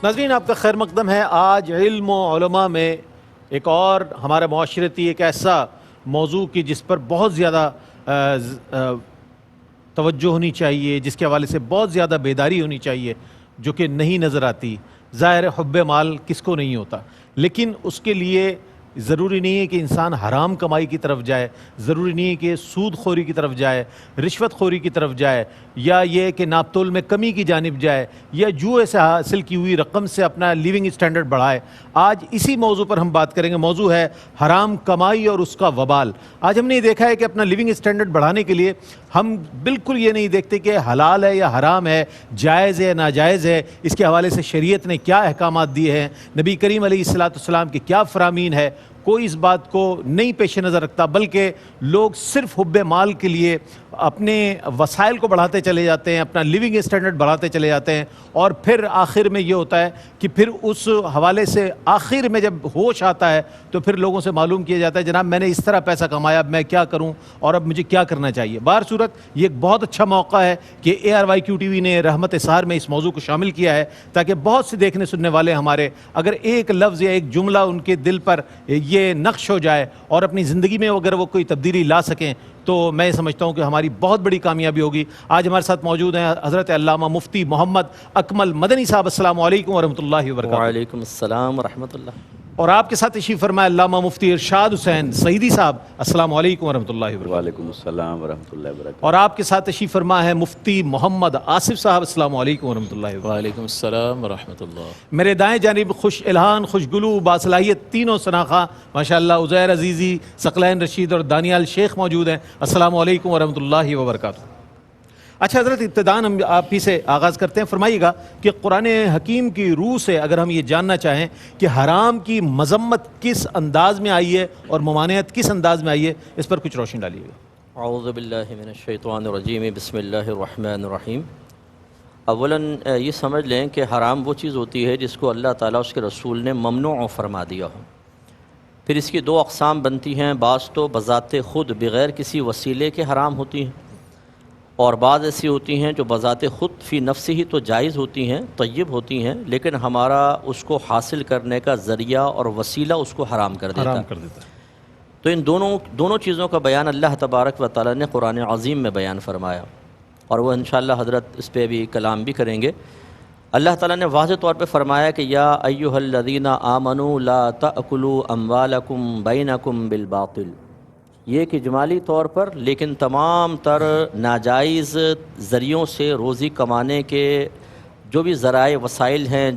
ناظرین آپ کا خیر مقدم ہے۔ آج علم و علماء میں ایک اور ہمارا معاشرتی ایک ایسا موضوع کی جس پر بہت زیادہ توجہ ہونی چاہیے، جس کے حوالے سے بہت زیادہ بیداری ہونی چاہیے، جو کہ نہیں نظر آتی۔ ظاہر حب مال کس کو نہیں ہوتا، لیکن اس کے لیے ضروری نہیں ہے کہ انسان حرام کمائی کی طرف جائے، ضروری نہیں ہے کہ سود خوری کی طرف جائے، رشوت خوری کی طرف جائے، یا یہ کہ ناپ تول میں کمی کی جانب جائے، یا جوئے سے حاصل کی ہوئی رقم سے اپنا لیونگ اسٹینڈرڈ بڑھائے۔ آج اسی موضوع پر ہم بات کریں گے۔ موضوع ہے حرام کمائی اور اس کا وبال۔ آج ہم نے یہ دیکھا ہے کہ اپنا لیونگ اسٹینڈرڈ بڑھانے کے لیے ہم بالکل یہ نہیں دیکھتے کہ حلال ہے یا حرام ہے، جائز ہے ناجائز ہے، اس کے حوالے سے شریعت نے کیا احکامات دیے ہیں، نبی کریم علیہ السلام کی کیا فرامین ہے، کوئی اس بات کو نہیں پیش نظر رکھتا، بلکہ لوگ صرف حب مال کے لیے اپنے وسائل کو بڑھاتے چلے جاتے ہیں، اپنا لیونگ اسٹینڈرڈ بڑھاتے چلے جاتے ہیں، اور پھر آخر میں یہ ہوتا ہے کہ پھر اس حوالے سے آخر میں جب ہوش آتا ہے تو پھر لوگوں سے معلوم کیا جاتا ہے جناب میں نے اس طرح پیسہ کمایا، اب میں کیا کروں اور اب مجھے کیا کرنا چاہیے۔ بہر صورت یہ ایک بہت اچھا موقع ہے کہ ARYQ TV نے رحمت سحر میں اس موضوع کو شامل کیا ہے، تاکہ بہت سے دیکھنے سننے والے ہمارے اگر ایک لفظ یا ایک جملہ ان کے دل پر یہ نقش ہو جائے اور اپنی زندگی میں اگر وہ کوئی تبدیلی لا سکیں تو میں سمجھتا ہوں کہ ہماری بہت بڑی کامیابی ہوگی۔ آج ہمارے ساتھ موجود ہیں حضرت علامہ مفتی محمد اکمل مدنی صاحب۔ السلام علیکم ورحمۃ اللہ وبرکاتہ۔ وعلیکم السلام ورحمۃ اللہ۔ اور آپ کے ساتھ تشریف فرمائے علامہ مفتی ارشاد حسین سعیدی صاحب۔ السلام علیکم ورحمۃ اللہ وبرکاتہ۔ وعلیکم السلام ورحمۃ اللہ وبرکاتہ۔ اور آپ کے ساتھ تشریف فرما ہے مفتی محمد آصف صاحب۔ السلام علیکم ورحمۃ اللہ وبرکاتہ۔ وعلیکم السلام ورحمۃ اللہ۔ میرے دائیں جانب خوش الہان، خوش گلو، باصلاحیت تینوں شناخہ ماشاءاللہ عزیر عزیزی، ثقلین رشید اور دانیال شیخ موجود ہیں۔ السلام علیکم ورحمۃ اللہ وبرکاتہ۔ اچھا حضرت، ابتداً ہم آپ ہی سے آغاز کرتے ہیں۔ فرمائیے گا کہ قرآن حکیم کی روح سے اگر ہم یہ جاننا چاہیں کہ حرام کی مذمت کس انداز میں آئی ہے اور ممانعت کس انداز میں آئی ہے، اس پر کچھ روشنی ڈالیے گا۔ اعوذ باللہ من الشیطان الرجیم، بسم اللہ الرحمن الرحیم۔ اولاً یہ سمجھ لیں کہ حرام وہ چیز ہوتی ہے جس کو اللہ تعالیٰ اس کے رسول نے ممنوع فرما دیا ہو۔ پھر اس کی دو اقسام بنتی ہیں، بعض تو بذات خود بغیر کسی وسیلے کے حرام ہوتی ہیں، اور بعض ایسی ہوتی ہیں جو بذات خود فی نفس ہی تو جائز ہوتی ہیں، طیب ہوتی ہیں، لیکن ہمارا اس کو حاصل کرنے کا ذریعہ اور وسیلہ اس کو حرام کر دیتا ہے۔ تو ان دونوں چیزوں کا بیان اللہ تبارک و تعالیٰ نے قرآن عظیم میں بیان فرمایا، اور وہ انشاءاللہ حضرت اس پہ بھی کلام بھی کریں گے۔ اللہ تعالیٰ نے واضح طور پہ فرمایا کہ یا ایھا الذین آمنوا لا تأکلوا اموالکم بینکم بالباطل، یہ ایک اجمالی طور پر، لیکن تمام تر ناجائز ذریعوں سے روزی کمانے کے جو بھی ذرائع وسائل ہیں،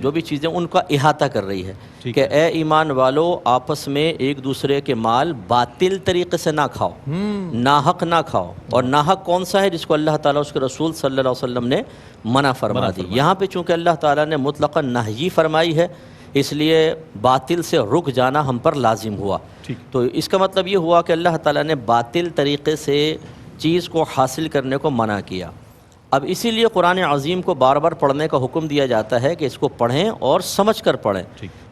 جو بھی چیزیں ان کا احاطہ کر رہی ہے کہ اے ایمان والو، آپس میں ایک دوسرے کے مال باطل طریقے سے نہ کھاؤ، ناحق نہ کھاؤ۔ اور ناحق کون سا ہے؟ جس کو اللہ تعالیٰ اس کے رسول صلی اللہ علیہ وسلم نے منع فرما دی۔ یہاں پہ چونکہ اللہ تعالیٰ نے مطلقاً نہی فرمائی ہے، اس لیے باطل سے رک جانا ہم پر لازم ہوا۔ تو اس کا مطلب یہ ہوا کہ اللہ تعالیٰ نے باطل طریقے سے چیز کو حاصل کرنے کو منع کیا۔ اب اسی لیے قرآن عظیم کو بار بار پڑھنے کا حکم دیا جاتا ہے کہ اس کو پڑھیں اور سمجھ کر پڑھیں،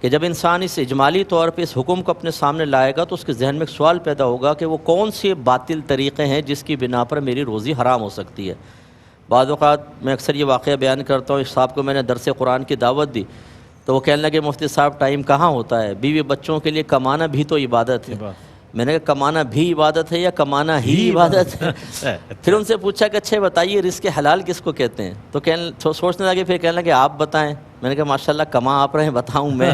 کہ جب انسان اس اجمالی طور پہ اس حکم کو اپنے سامنے لائے گا تو اس کے ذہن میں ایک سوال پیدا ہوگا کہ وہ کون سے باطل طریقے ہیں جس کی بنا پر میری روزی حرام ہو سکتی ہے۔ بعض اوقات میں اکثر یہ واقعہ بیان کرتا ہوں، اس صاحب کو میں نے درس قرآن کی دعوت دی تو وہ کہنے لگے مفتی صاحب ٹائم کہاں ہوتا ہے، بیوی بچوں کے لیے کمانا بھی تو عبادت ہے۔ میں نے کہا کمانا بھی عبادت ہے یا کمانا ہی عبادت ہے؟ پھر ان سے پوچھا کہ اچھا بتائیے رزق حلال کس کو کہتے ہیں؟ تو سوچنے لگے، پھر کہنے لگے آپ بتائیں۔ میں نے کہا ماشاءاللہ کما آپ رہے ہیں، بتاؤں میں؟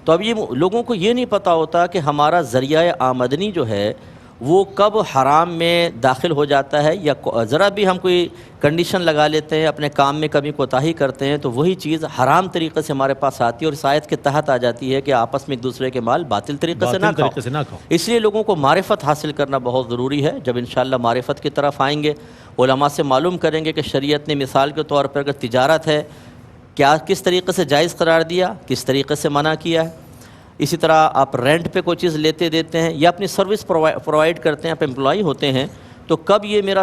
تو اب یہ لوگوں کو یہ نہیں پتہ ہوتا کہ ہمارا ذریعہ آمدنی جو ہے وہ کب حرام میں داخل ہو جاتا ہے، یا ذرا بھی ہم کوئی کنڈیشن لگا لیتے ہیں، اپنے کام میں کبھی کوتاہی کرتے ہیں تو وہی چیز حرام طریقے سے ہمارے پاس آتی ہے، اور اس آیت کے تحت آ جاتی ہے کہ آپس میں ایک دوسرے کے مال باطل طریقے سے نہ کھاؤ۔ اس لیے لوگوں کو معرفت حاصل کرنا بہت ضروری ہے۔ جب انشاءاللہ معرفت کی طرف آئیں گے، علماء سے معلوم کریں گے کہ شریعت نے مثال کے طور پر اگر تجارت ہے کیا کس طریقے سے جائز قرار دیا، کس طریقے سے منع کیا ہے۔ اسی طرح آپ رینٹ پہ کوئی چیز لیتے دیتے ہیں یا اپنی سروس پرووائڈ کرتے ہیں، آپ امپلائی ہوتے ہیں، تو کب یہ میرا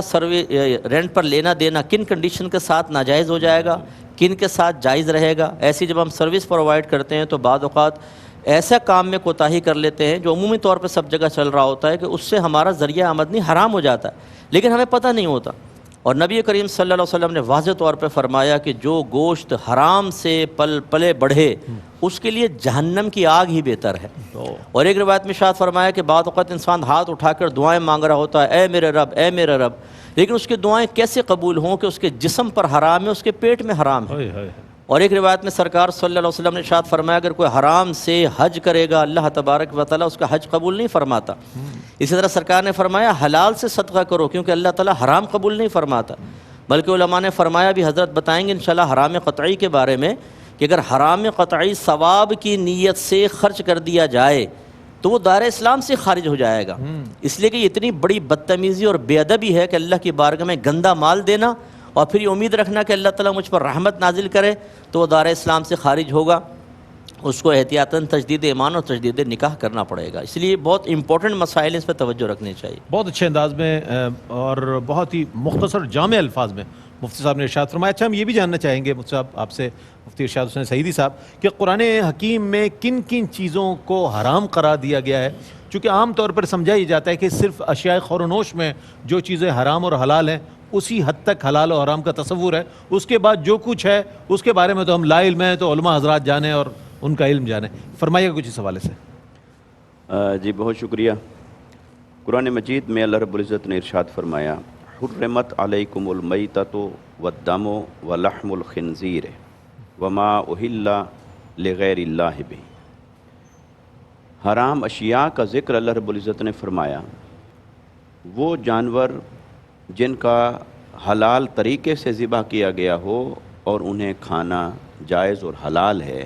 رینٹ پر لینا دینا کن کنڈیشن کے ساتھ ناجائز ہو جائے گا، کن کے ساتھ جائز رہے گا۔ ایسی جب ہم سروس پرووائڈ کرتے ہیں تو بعض اوقات ایسا کام میں کوتاہی کر لیتے ہیں جو عمومی طور پہ سب جگہ چل رہا ہوتا ہے کہ اس سے ہمارا ذریعہ آمدنی حرام ہو جاتا ہے، لیکن ہمیں پتہ نہیں ہوتا۔ اور نبی کریم صلی اللہ علیہ وسلم نے واضح طور پہ فرمایا کہ جو گوشت حرام سے پلے بڑھے اس کے لیے جہنم کی آگ ہی بہتر ہے۔ اور ایک روایت میں ارشاد فرمایا کہ بعض اوقات انسان ہاتھ اٹھا کر دعائیں مانگ رہا ہوتا ہے، اے میرے رب اے میرے رب، لیکن اس کی دعائیں کیسے قبول ہوں کہ اس کے جسم پر حرام ہے، اس کے پیٹ میں حرام ہے۔ اور ایک روایت میں سرکار صلی اللہ علیہ وسلم نے ارشاد فرمایا اگر کوئی حرام سے حج کرے گا اللہ تبارک و تعالیٰ اس کا حج قبول نہیں فرماتا۔ اسی طرح سرکار نے فرمایا حلال سے صدقہ کرو کیونکہ اللہ تعالیٰ حرام قبول نہیں فرماتا۔ بلکہ علماء نے فرمایا بھی، حضرت بتائیں گے انشاءاللہ حرام قطعی کے بارے میں، کہ اگر حرام قطعی ثواب کی نیت سے خرچ کر دیا جائے تو وہ دار اسلام سے خارج ہو جائے گا، اس لیے کہ یہ اتنی بڑی بدتمیزی اور بے ادبی ہے کہ اللہ کی بارگاہ میں گندا مال دینا اور پھر یہ امید رکھنا کہ اللہ تعالیٰ مجھ پر رحمت نازل کرے تو وہ دار اسلام سے خارج ہوگا۔ اس کو احتیاطاً تجدید ایمان اور تجدید نکاح کرنا پڑے گا۔ اس لیے بہت امپورٹنٹ مسائل اس پہ توجہ رکھنی چاہیے۔ بہت اچھے انداز میں اور بہت ہی مختصر جامع الفاظ میں مفتی صاحب نے ارشاد فرمایا۔ اچھا، ہم یہ بھی جاننا چاہیں گے مفتی صاحب آپ سے، مفتی ارشاد حسین سعیدی صاحب، کہ قرآن حکیم میں کن کن چیزوں کو حرام قرار دیا گیا ہے؟ چونکہ عام طور پر سمجھا یہ جاتا ہے کہ صرف اشیاء خور و نوش میں جو چیزیں حرام اور حلال ہیں اسی حد تک حلال و حرام کا تصور ہے، اس کے بعد جو کچھ ہے اس کے بارے میں تو ہم لا علم ہیں، تو علماء حضرات جانیں اور ان کا علم جانیں۔ فرمائیے گا کچھ اس حوالے سے۔ جی بہت شکریہ۔ قرآن مجید میں اللہ رب العزت نے ارشاد فرمایا حرمت علیکم المیتۃ والدم ولحم الخنزیر وما اہل لغیر اللہ بہ۔ حرام اشیاء کا ذکر اللہ رب العزت نے فرمایا، وہ جانور جن کا حلال طریقے سے ذبح کیا گیا ہو اور انہیں کھانا جائز اور حلال ہے،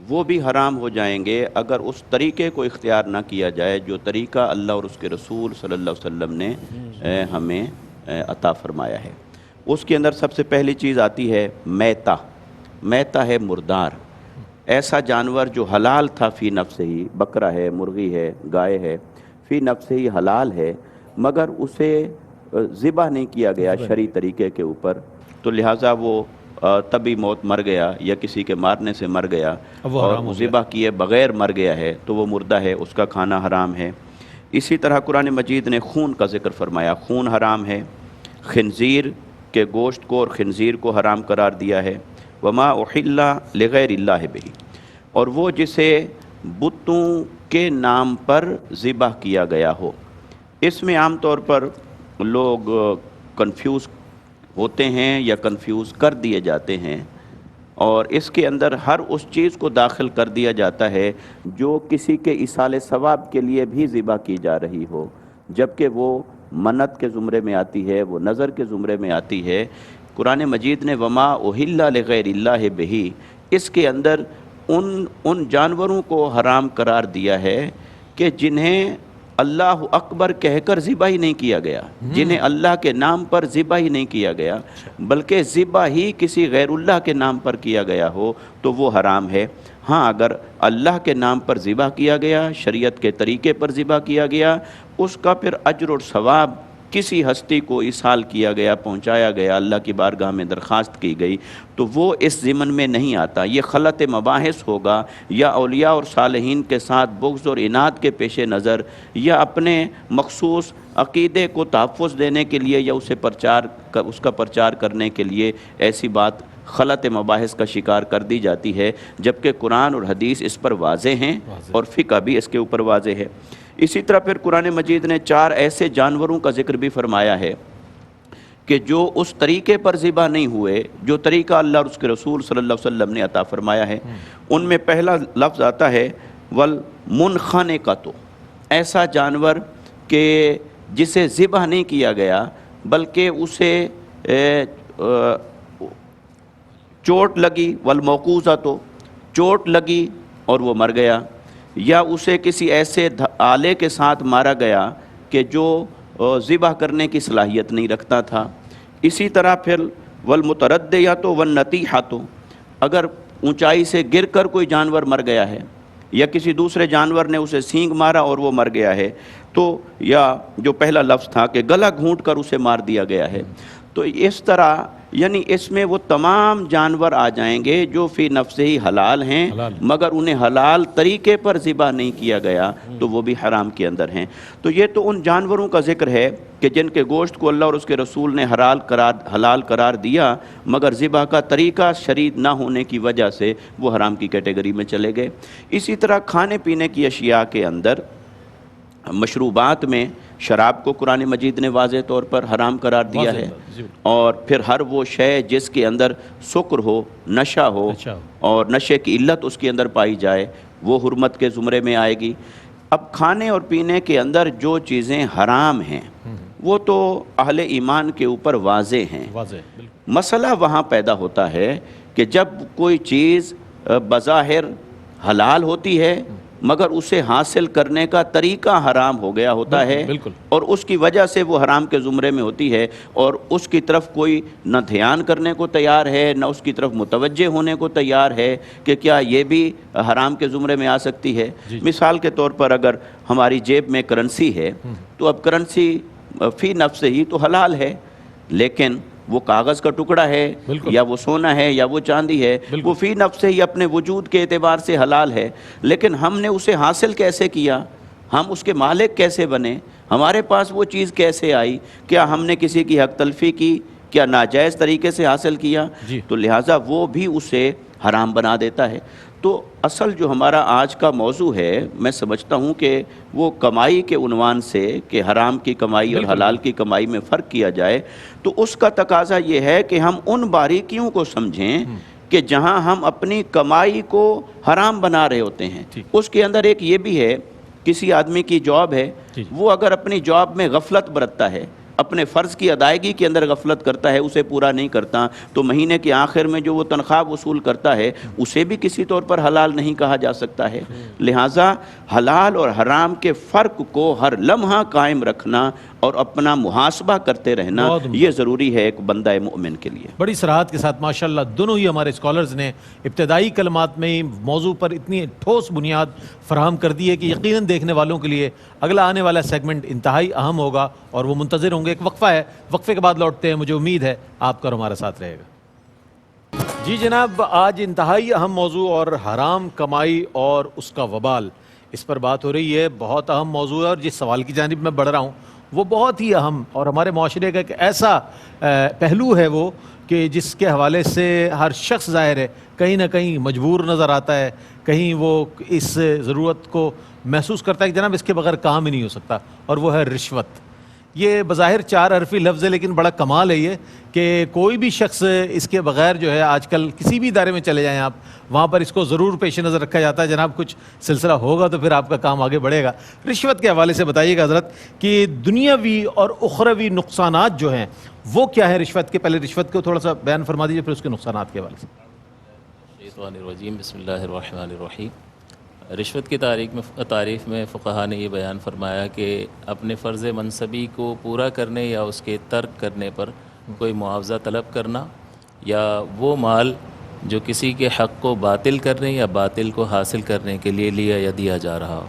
وہ بھی حرام ہو جائیں گے اگر اس طریقے کو اختیار نہ کیا جائے جو طریقہ اللہ اور اس کے رسول صلی اللہ علیہ وسلم نے ہمیں عطا فرمایا ہے۔ اس کے اندر سب سے پہلی چیز آتی ہے میتہ۔ میتہ ہے مردار، ایسا جانور جو حلال تھا فی نفس ہی، بکرا ہے، مرغی ہے، گائے ہے، فی نفس ہی حلال ہے، مگر اسے ذبح نہیں کیا گیا شرعی طریقے کے اوپر، تو لہٰذا وہ طبی موت مر گیا یا کسی کے مارنے سے مر گیا اور ذبح کیے بغیر مر گیا ہے تو وہ مردہ ہے، اس کا کھانا حرام ہے۔ اسی طرح قرآن مجید نے خون کا ذکر فرمایا، خون حرام ہے، خنزیر کے گوشت کو اور خنزیر کو حرام قرار دیا ہے۔ وما احل لغیر اللہ بہ، اور وہ جسے بتوں کے نام پر ذبح کیا گیا ہو۔ اس میں عام طور پر لوگ کنفیوز ہوتے ہیں یا کنفیوز کر دیے جاتے ہیں، اور اس کے اندر ہر اس چیز کو داخل کر دیا جاتا ہے جو کسی کے ایصال ثواب کے لیے بھی ذبح کی جا رہی ہو، جبکہ وہ منت کے زمرے میں آتی ہے، وہ نظر کے زمرے میں آتی ہے۔ قرآن مجید نے وما اہل لغیر اللہ بہ، اس کے اندر ان جانوروں کو حرام قرار دیا ہے کہ جنہیں اللہ اکبر کہہ کر ذبح ہی نہیں کیا گیا، جنہیں اللہ کے نام پر ذبح ہی نہیں کیا گیا، بلکہ ذبح ہی کسی غیر اللہ کے نام پر کیا گیا ہو تو وہ حرام ہے۔ ہاں، اگر اللہ کے نام پر ذبح کیا گیا، شریعت کے طریقے پر ذبح کیا گیا، اس کا پھر اجر اور ثواب کسی ہستی کو ایصال کیا گیا، پہنچایا گیا، اللہ کی بارگاہ میں درخواست کی گئی، تو وہ اس ضمن میں نہیں آتا۔ یہ خلط مباحث ہوگا، یا اولیاء اور صالحین کے ساتھ بغض اور عناد کے پیش نظر، یا اپنے مخصوص عقیدے کو تحفظ دینے کے لیے، یا اس کا پرچار کرنے کے لیے ایسی بات خلط مباحث کا شکار کر دی جاتی ہے، جبکہ قرآن اور حدیث اس پر واضح ہیں اور فقہ بھی اس کے اوپر واضح ہے۔ اسی طرح پھر قرآن مجید نے 4 ایسے جانوروں کا ذکر بھی فرمایا ہے کہ جو اس طریقے پر ذبح نہیں ہوئے جو طریقہ اللہ اور اس کے رسول صلی اللہ علیہ وسلم نے عطا فرمایا ہے۔ ان میں پہلا لفظ آتا ہے والمنخنقۃ، ایسا جانور کہ جسے ذبح نہیں کیا گیا بلکہ اسے چوٹ لگی، والموقوذۃ، چوٹ لگی اور وہ مر گیا، یا اسے کسی ایسے آلے کے ساتھ مارا گیا کہ جو ذبح کرنے کی صلاحیت نہیں رکھتا تھا۔ اسی طرح پھر والمتردیۃ والنطیحۃ، اگر اونچائی سے گر کر کوئی جانور مر گیا ہے یا کسی دوسرے جانور نے اسے سینگ مارا اور وہ مر گیا ہے، تو یا جو پہلا لفظ تھا کہ گلا گھونٹ کر اسے مار دیا گیا ہے، تو اس طرح یعنی اس میں وہ تمام جانور آ جائیں گے جو فی نفس ہی حلال ہیں مگر انہیں حلال طریقے پر ذبح نہیں کیا گیا تو وہ بھی حرام کے اندر ہیں۔ تو یہ تو ان جانوروں کا ذکر ہے کہ جن کے گوشت کو اللہ اور اس کے رسول نے حلال قرار دیا مگر ذبح کا طریقہ شرعی نہ ہونے کی وجہ سے وہ حرام کی کیٹیگری میں چلے گئے۔ اسی طرح کھانے پینے کی اشیاء کے اندر مشروبات میں شراب کو قرآن مجید نے واضح طور پر حرام قرار دیا ہے، اور پھر ہر وہ شے جس کے اندر سکر ہو، نشہ ہو اور نشے کی علت اس کے اندر پائی جائے وہ حرمت کے زمرے میں آئے گی۔ اب کھانے اور پینے کے اندر جو چیزیں حرام ہیں وہ تو اہل ایمان کے اوپر واضح ہیں۔ مسئلہ وہاں پیدا ہوتا ہے کہ جب کوئی چیز بظاہر حلال ہوتی ہے مگر اسے حاصل کرنے کا طریقہ حرام ہو گیا ہوتا ہے اور اس کی وجہ سے وہ حرام کے زمرے میں ہوتی ہے، اور اس کی طرف کوئی نہ دھیان کرنے کو تیار ہے نہ اس کی طرف متوجہ ہونے کو تیار ہے کہ کیا یہ بھی حرام کے زمرے میں آ سکتی ہے۔ مثال کے طور پر اگر ہماری جیب میں کرنسی ہے تو اب کرنسی فی نفس ہی تو حلال ہے، لیکن وہ کاغذ کا ٹکڑا ہے یا وہ سونا ہے یا وہ چاندی ہے، وہ فی نفس ہی اپنے وجود کے اعتبار سے حلال ہے، لیکن ہم نے اسے حاصل کیسے کیا، ہم اس کے مالک کیسے بنے، ہمارے پاس وہ چیز کیسے آئی، کیا ہم نے کسی کی حق تلفی کی، کیا ناجائز طریقے سے حاصل کیا، تو لہٰذا وہ بھی اسے حرام بنا دیتا ہے۔ تو اصل جو ہمارا آج کا موضوع ہے میں سمجھتا ہوں کہ وہ کمائی کے عنوان سے کہ حرام کی کمائی اور حلال کی کمائی میں فرق کیا جائے، تو اس کا تقاضا یہ ہے کہ ہم ان باریکیوں کو سمجھیں کہ جہاں ہم اپنی کمائی کو حرام بنا رہے ہوتے ہیں۔ اس کے اندر ایک یہ بھی ہے، کسی آدمی کی جاب ہے، وہ اگر اپنی جاب میں غفلت برتتا ہے، اپنے فرض کی ادائیگی کے اندر غفلت کرتا ہے، اسے پورا نہیں کرتا، تو مہینے کے آخر میں جو وہ تنخواہ وصول کرتا ہے اسے بھی کسی طور پر حلال نہیں کہا جا سکتا ہے۔ لہٰذا حلال اور حرام کے فرق کو ہر لمحہ قائم رکھنا اور اپنا محاسبہ کرتے رہنا یہ ضروری ہے ایک بندہ مومن کے لیے۔ بڑی صراحت کے ساتھ ماشاءاللہ دونوں ہی ہمارے اسکالرز نے ابتدائی کلمات میں ہی موضوع پر اتنی ٹھوس بنیاد فراہم کر دی ہے کہ یقیناً دیکھنے والوں کے لیے اگلا آنے والا سیگمنٹ انتہائی اہم ہوگا اور وہ منتظر ہوں گے۔ ایک وقفہ ہے، وقفے کے بعد لوٹتے ہیں، مجھے امید ہے آپ کا ہمارے ساتھ رہے گا۔ جی جناب، آج انتہائی اہم موضوع اور حرام کمائی اور اس کا وبال، اس پر بات ہو رہی ہے۔ بہت اہم موضوع ہے اور جس سوال کی جانب میں بڑھ رہا ہوں وہ بہت ہی اہم اور ہمارے معاشرے کا ایک ایسا پہلو ہے وہ کہ جس کے حوالے سے ہر شخص ظاہر ہے کہیں نہ کہیں مجبور نظر آتا ہے، کہیں وہ اس ضرورت کو محسوس کرتا ہے کہ جناب اس کے بغیر کام ہی نہیں ہو سکتا، اور وہ ہے رشوت۔ یہ بظاہر 4 حرفی لفظ ہے لیکن بڑا کمال ہے یہ کہ کوئی بھی شخص اس کے بغیر جو ہے، آج کل کسی بھی ادارے میں چلے جائیں آپ، وہاں پر اس کو ضرور پیش نظر رکھا جاتا ہے، جناب کچھ سلسلہ ہوگا تو پھر آپ کا کام آگے بڑھے گا۔ رشوت کے حوالے سے بتائیے گا حضرت کہ دنیاوی اور اخروی نقصانات جو ہیں وہ کیا ہے رشوت کے؟ پہلے رشوت کو تھوڑا سا بیان فرما دیجیے، پھر اس کے نقصانات کے حوالے سے۔ شیطان الرجیم، بسم اللہ الرحمن الرحیم۔ رشوت کی تعریف میں فقہا نے یہ بیان فرمایا کہ اپنے فرض منصبی کو پورا کرنے یا اس کے ترک کرنے پر کوئی معاوضہ طلب کرنا، یا وہ مال جو کسی کے حق کو باطل کرنے یا باطل کو حاصل کرنے کے لیے لیا یا دیا جا رہا ہو۔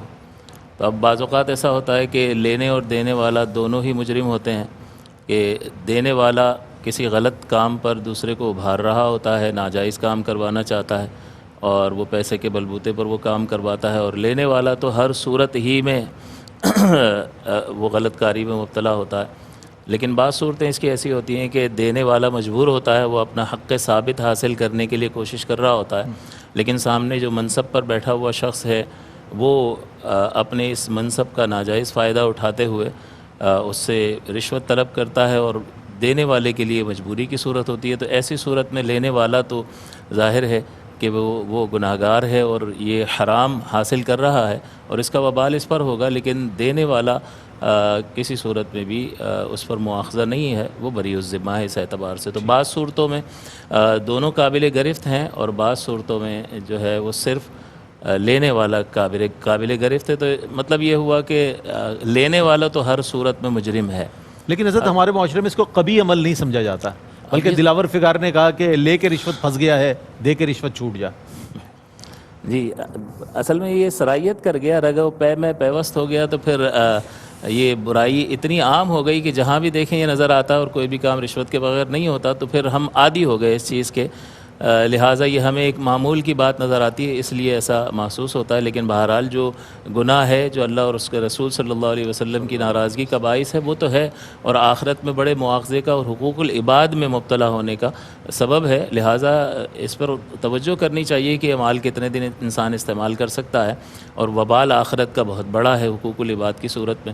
تو اب بعض اوقات ایسا ہوتا ہے کہ لینے اور دینے والا دونوں ہی مجرم ہوتے ہیں، کہ دینے والا کسی غلط کام پر دوسرے کو ابھار رہا ہوتا ہے، ناجائز کام کروانا چاہتا ہے اور وہ پیسے کے بلبوتے پر وہ کام کرواتا ہے، اور لینے والا تو ہر صورت ہی میں وہ غلط کاری میں مبتلا ہوتا ہے۔ لیکن بعض صورتیں اس کی ایسی ہوتی ہیں کہ دینے والا مجبور ہوتا ہے، وہ اپنا حق ثابت حاصل کرنے کے لیے کوشش کر رہا ہوتا ہے، لیکن سامنے جو منصب پر بیٹھا ہوا شخص ہے وہ اپنے اس منصب کا ناجائز فائدہ اٹھاتے ہوئے اس سے رشوت طلب کرتا ہے، اور دینے والے کے لیے مجبوری کی صورت ہوتی ہے۔ تو ایسی صورت میں لینے والا تو ظاہر ہے کہ وہ گناہگار ہے اور یہ حرام حاصل کر رہا ہے اور اس کا وبال اس پر ہوگا، لیکن دینے والا کسی صورت میں بھی اس پر مواخذہ نہیں ہے، وہ بری الذمہ ہے اس اعتبار سے۔ تو بعض صورتوں میں دونوں قابل گرفت ہیں اور بعض صورتوں میں جو ہے وہ صرف لینے والا قابل گرفت ہے۔ تو مطلب یہ ہوا کہ لینے والا تو ہر صورت میں مجرم ہے، لیکن حضرت ہمارے معاشرے میں اس کو قبیح عمل نہیں سمجھا جاتا، بلکہ دلاور فگار نے کہا کہ لے کے رشوت پھنس گیا ہے، دے کے رشوت چھوٹ جا۔ جی اصل میں یہ صلاحیت کر گیا، رگ و پے میں پیوست ہو گیا، تو پھر یہ برائی اتنی عام ہو گئی کہ جہاں بھی دیکھیں یہ نظر آتا ہے، اور کوئی بھی کام رشوت کے بغیر نہیں ہوتا، تو پھر ہم عادی ہو گئے اس چیز کے، لہٰذا یہ ہمیں ایک معمول کی بات نظر آتی ہے، اس لیے ایسا محسوس ہوتا ہے۔ لیکن بہرحال جو گناہ ہے، جو اللہ اور اس کے رسول صلی اللہ علیہ وسلم کی ناراضگی کا باعث ہے، وہ تو ہے، اور آخرت میں بڑے مواخذے کا اور حقوق العباد میں مبتلا ہونے کا سبب ہے، لہٰذا اس پر توجہ کرنی چاہیے کہ یہ مال کتنے دن انسان استعمال کر سکتا ہے، اور وبال آخرت کا بہت بڑا ہے حقوق العباد کی صورت میں۔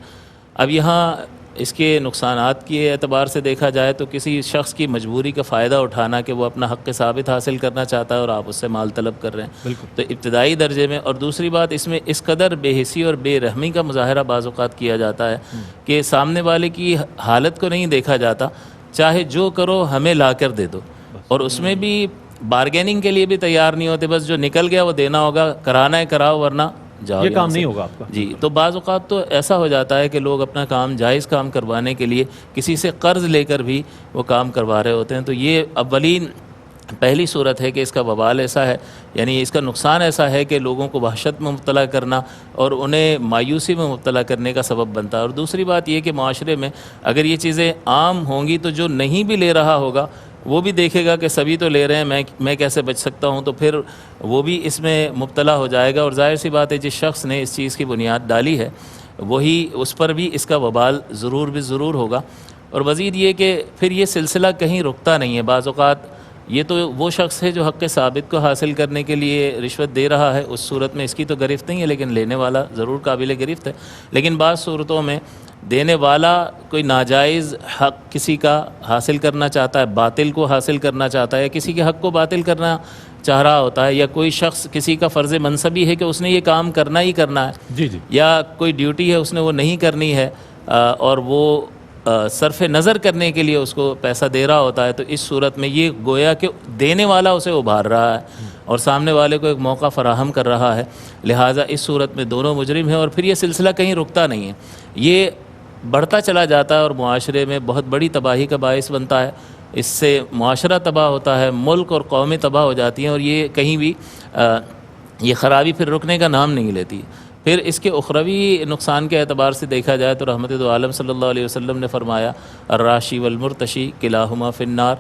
اب یہاں اس کے نقصانات کے اعتبار سے دیکھا جائے تو کسی شخص کی مجبوری کا فائدہ اٹھانا کہ وہ اپنا حق ثابت حاصل کرنا چاہتا ہے اور آپ اس سے مال طلب کر رہے ہیں، تو ابتدائی درجے میں، اور دوسری بات اس میں اس قدر بے حسی اور بے رحمی کا مظاہرہ بعض اوقات کیا جاتا ہے کہ سامنے والے کی حالت کو نہیں دیکھا جاتا، چاہے جو کرو ہمیں لا کر دے دو، اور اس میں بھی بارگیننگ کے لیے بھی تیار نہیں ہوتے، بس جو نکل گیا وہ دینا ہوگا، کرانا ہے کراؤ ورنہ جاؤ، یہ یہاں کام سے۔ نہیں ہوگا آپ کا۔ جی، تو بعض اوقات تو ایسا ہو جاتا ہے کہ لوگ اپنا کام، جائز کام کروانے کے لیے کسی سے قرض لے کر بھی وہ کام کروا رہے ہوتے ہیں، تو یہ اولین پہلی صورت ہے کہ اس کا وبال ایسا ہے، یعنی اس کا نقصان ایسا ہے کہ لوگوں کو وحشت میں مبتلا کرنا اور انہیں مایوسی میں مبتلا کرنے کا سبب بنتا ہے۔ اور دوسری بات یہ کہ معاشرے میں اگر یہ چیزیں عام ہوں گی تو جو نہیں بھی لے رہا ہوگا وہ بھی دیکھے گا کہ سبھی تو لے رہے ہیں، میں کیسے بچ سکتا ہوں، تو پھر وہ بھی اس میں مبتلا ہو جائے گا، اور ظاہر سی بات ہے جس شخص نے اس چیز کی بنیاد ڈالی ہے وہی، اس پر بھی اس کا وبال ضرور ہوگا۔ اور مزید یہ کہ پھر یہ سلسلہ کہیں رکتا نہیں ہے، بعض اوقات یہ تو وہ شخص ہے جو حق ثابت کو حاصل کرنے کے لیے رشوت دے رہا ہے، اس صورت میں اس کی تو گرفت نہیں ہے، لیکن لینے والا ضرور قابل گرفت ہے۔ لیکن بعض صورتوں میں دینے والا کوئی ناجائز حق کسی کا حاصل کرنا چاہتا ہے، باطل کو حاصل کرنا چاہتا ہے، یا کسی کے حق کو باطل کرنا چاہ رہا ہوتا ہے، یا کوئی شخص کسی کا فرض منصبی ہے کہ اس نے یہ کام کرنا ہی کرنا ہے، جی یا کوئی ڈیوٹی ہے اس نے وہ نہیں کرنی ہے، اور وہ صرف نظر کرنے کے لیے اس کو پیسہ دے رہا ہوتا ہے، تو اس صورت میں یہ گویا کہ دینے والا اسے ابھار رہا ہے اور سامنے والے کو ایک موقع فراہم کر رہا ہے، لہٰذا اس صورت میں دونوں مجرم ہیں، اور پھر یہ سلسلہ کہیں رکتا نہیں ہے، یہ بڑھتا چلا جاتا ہے اور معاشرے میں بہت بڑی تباہی کا باعث بنتا ہے، اس سے معاشرہ تباہ ہوتا ہے، ملک اور قومیں تباہ ہو جاتی ہیں، اور یہ کہیں بھی یہ خرابی پھر رکنے کا نام نہیں لیتی۔ پھر اس کے اخروی نقصان کے اعتبار سے دیکھا جائے تو رحمت دو عالم صلی اللہ علیہ وسلم نے فرمایا الراشی والمرتشی کلاہما فی النار،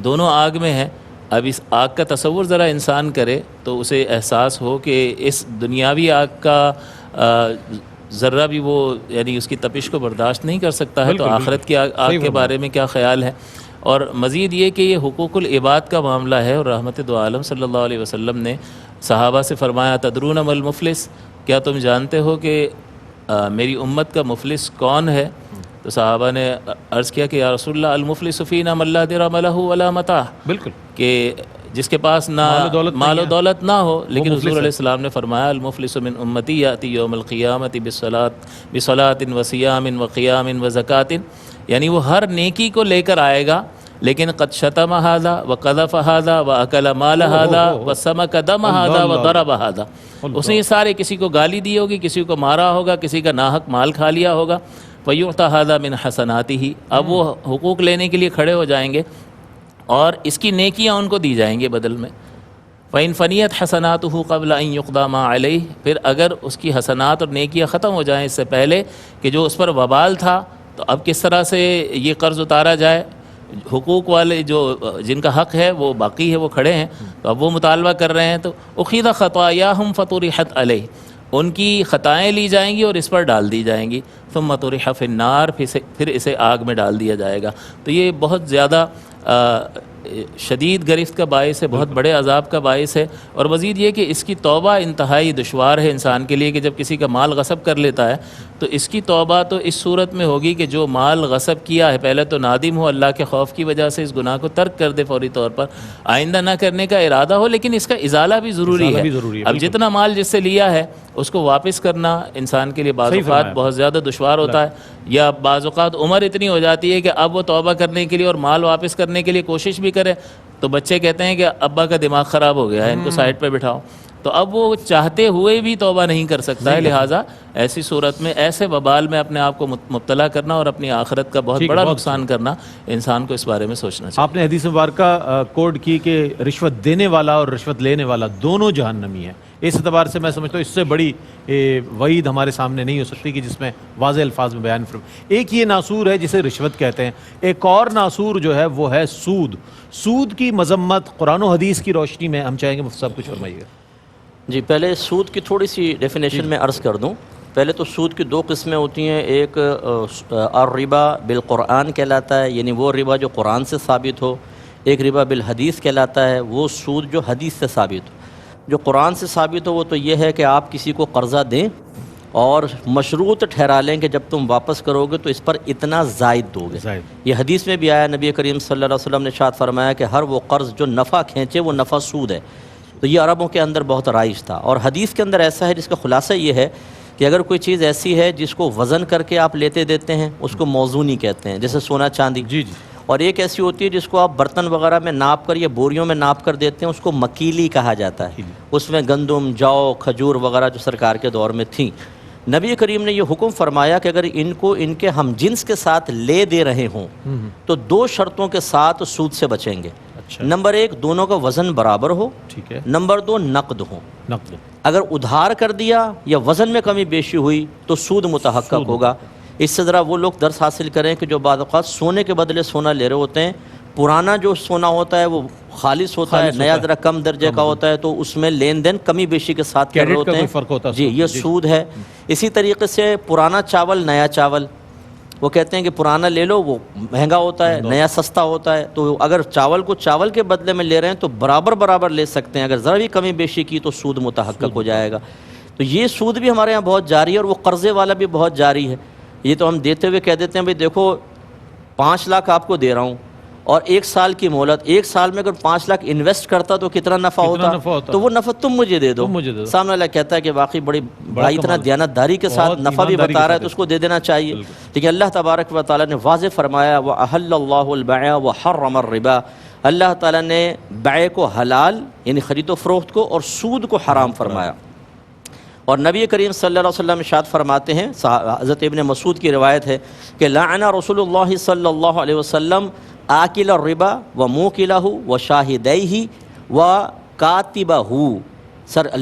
دونوں آگ میں ہیں۔ اب اس آگ کا تصور ذرا انسان کرے تو اسے احساس ہو کہ اس دنیاوی آگ کا ذرہ بھی وہ یعنی اس کی تپش کو برداشت نہیں کر سکتا ہے، تو آخرت کی آگ کے بارے میں کیا خیال ہے۔ اور مزید یہ کہ یہ حقوق العباد کا معاملہ ہے، اور رحمت دو عالم صلی اللہ علیہ وسلم نے صحابہ سے فرمایا تدرون ما المفلس، کیا تم جانتے ہو کہ میری امت کا مفلس کون ہے؟ تو صحابہ نے عرض کیا کہ یا رسول اللہ المفلس فینا من لا درہم لہ ولا متاع، بالکل، کہ جس کے پاس نہ مال و دولت نہ ہو، لیکن حضور علیہ السلام نے فرمایا المفلس من امتی یاتی یوم القیامت بصلاۃ وصیام وقیام وزکوٰۃ، یعنی وہ ہر نیکی کو لے کر آئے گا لیکن قد شتم ھذا وقذف ھذا واکل مال ھذا وسمک دم ھذا وضرب ھذا، اس نے یہ سارے کسی کو گالی دی ہوگی، کسی کو مارا ہوگا، کسی کا ناحق مال کھا لیا ہوگا، فیعطی ھذا من حسناتہ، اب وہ حقوق لینے کے لیے کھڑے ہو جائیں گے اور اس کی نیکیاں ان کو دی جائیں گے بدل میں۔ فَإِنْ فَنِيَتْ حَسَنَاتُهُ قَبْلَ أَنْ يُقْضَى مَا عَلَيْهِ، پھر اگر اس کی حسنات اور نیکیاں ختم ہو جائیں اس سے پہلے کہ جو اس پر وبال تھا، تو اب کس طرح سے یہ قرض اتارا جائے، حقوق والے جو جن کا حق ہے وہ باقی ہے، وہ کھڑے ہیں، تو اب وہ مطالبہ کر رہے ہیں، تو اُخِذَ خَطَايَاهُمْ فَطُرِحَتْ عَلَيْهِ، ان کی خطائیں لی جائیں گی اور اس پر ڈال دی جائیں گی، ثُمَّ طُرِحَ فِي النَّارِ، پھر اسے آگ میں ڈال دیا جائے گا۔ تو یہ بہت زیادہ شدید گرفت کا باعث ہے، بہت بڑے عذاب کا باعث ہے، اور مزید یہ کہ اس کی توبہ انتہائی دشوار ہے انسان کے لیے، کہ جب کسی کا مال غصب کر لیتا ہے تو اس کی توبہ تو اس صورت میں ہوگی کہ جو مال غصب کیا ہے پہلے تو نادم ہو، اللہ کے خوف کی وجہ سے اس گناہ کو ترک کر دے فوری طور پر، آئندہ نہ کرنے کا ارادہ ہو، لیکن اس کا ازالہ بھی ضروری ہے۔ اب جتنا مال جس سے لیا ہے اس کو واپس کرنا انسان کے لیے بعض اوقات بہت زیادہ دشوار ہوتا ہے، یا بعض اوقات عمر اتنی ہو جاتی ہے کہ اب وہ توبہ کرنے کے لیے اور مال واپس کرنے کے لیے کوشش بھی کرے تو بچے کہتے ہیں کہ ابا کا دماغ خراب ہو گیا ہے، ان کو سائڈ پہ بٹھاؤ، تو تو اب وہ چاہتے ہوئے بھی توبہ نہیں کر سکتا ہے. لہٰذا ایسی صورت میں ایسے وبال میں اپنے آپ کو مبتلا کرنا اور اپنی آخرت کا بہت بڑا نقصان کرنا، انسان کو اس بارے میں سوچنا چاہیے. آپ نے حدیث مبارکہ کوڈ کی کہ رشوت دینے والا اور رشوت لینے والا دونوں جہنمی ہیں. اس اعتبار سے میں سمجھتا ہوں اس سے بڑی وعید ہمارے سامنے نہیں ہو سکتی کہ جس میں واضح الفاظ میں بیان فرم. ایک یہ ناسور ہے جسے رشوت کہتے ہیں، ایک اور ناسور جو ہے وہ ہے سود. سود کی مذمت قرآن و حدیث کی روشنی میں ہم چاہیں گے مفتی صاحب کچھ فرمائیے. جی پہلے سود کی تھوڑی سی ڈیفینیشن میں عرض کر دوں. پہلے تو سود کی دو قسمیں ہوتی ہیں. ایک الربا بالقرآن کہلاتا ہے، یعنی وہ ربا جو قرآن سے ثابت ہو. ایک ربا بالحدیث کہلاتا ہے، وہ سود جو حدیث سے ثابت ہو. جو قرآن سے ثابت ہو وہ تو یہ ہے کہ آپ کسی کو قرضہ دیں اور مشروط ٹھہرا لیں کہ جب تم واپس کرو گے تو اس پر اتنا زائد دو گے. یہ حدیث میں بھی آیا، نبی کریم صلی اللہ علیہ وسلم نے ارشاد فرمایا کہ ہر وہ قرض جو نفع کھینچے وہ نفع سود ہے. تو یہ عربوں کے اندر بہت رائج تھا. اور حدیث کے اندر ایسا ہے جس کا خلاصہ یہ ہے کہ اگر کوئی چیز ایسی ہے جس کو وزن کر کے آپ لیتے دیتے ہیں اس کو موزونی کہتے ہیں، جیسے سونا چاندی. جی. اور ایک ایسی ہوتی ہے جس کو آپ برتن وغیرہ میں ناپ کر یا بوریوں میں ناپ کر دیتے ہیں، اس کو مکیلی کہا جاتا ہے. اس میں گندم، جو، کھجور وغیرہ جو سرکار کے دور میں تھیں. نبی کریم نے یہ حکم فرمایا کہ اگر ان کو ان کے ہم جنس کے ساتھ لے دے رہے ہوں تو دو شرطوں کے ساتھ سود سے بچیں گے. نمبر ایک، دونوں کا وزن برابر ہو. ٹھیک ہے. نمبر دو، نقد ہو. نقد. اگر ادھار کر دیا یا وزن میں کمی بیشی ہوئی تو سود متحقق ہوگا. اس سے ذرا وہ لوگ درس حاصل کریں کہ جو بعض اوقات سونے کے بدلے سونا لے رہے ہوتے ہیں، پرانا جو سونا ہوتا ہے وہ خالص ہوتا ہے، نیا ذرا کم درجے کا ہوتا ہے، تو اس میں لین دین کمی بیشی کے ساتھ کر رہے ہوتے ہیں. جی یہ سود ہے. اسی طریقے سے پرانا چاول، نیا چاول، وہ کہتے ہیں کہ پرانا لے لو وہ مہنگا ہوتا ہے، نیا سستا ہوتا ہے. تو اگر چاول کو چاول کے بدلے میں لے رہے ہیں تو برابر لے سکتے ہیں. اگر ذرا بھی کمی بیشی کی تو سود متحقق ہو جائے گا. تو یہ سود بھی ہمارے یہاں بہت جاری ہے اور وہ قرضے والا بھی بہت جاری ہے. یہ تو ہم دیتے ہوئے کہہ دیتے ہیں بھئی دیکھو 5 لاکھ آپ کو دے رہا ہوں اور 1 سال کی مہلت، 1 سال میں اگر 5 لاکھ انویسٹ کرتا تو کتنا نفع ہوتا، تو وہ نفع تم مجھے دے دو. سامنے والا کہتا ہے کہ واقعی بھائی اتنا دیانتداری کے ساتھ نفع بھی بتا رہا ہے تو اس کو دے دینا چاہیے. لیکن اللہ تبارک و تعالیٰ نے واضح فرمایا وَأَحَلَّ اللَّهُ الْبَيْعَ وَحَرَّمَ الرِّبَا. اللہ تعالیٰ نے بیع کو حلال یعنی خرید و فروخت کو اور سود کو حرام فرمایا. اور نبی کریم صلی اللہ علیہ وسلم ارشاد فرماتے ہیں، حضرت ابن مسعود کی روایت ہے کہ لعن رسول اللہ صلی اللہ علیہ وسلم آکل الربا و موکلہ و شاہدیہ و کاتبہ.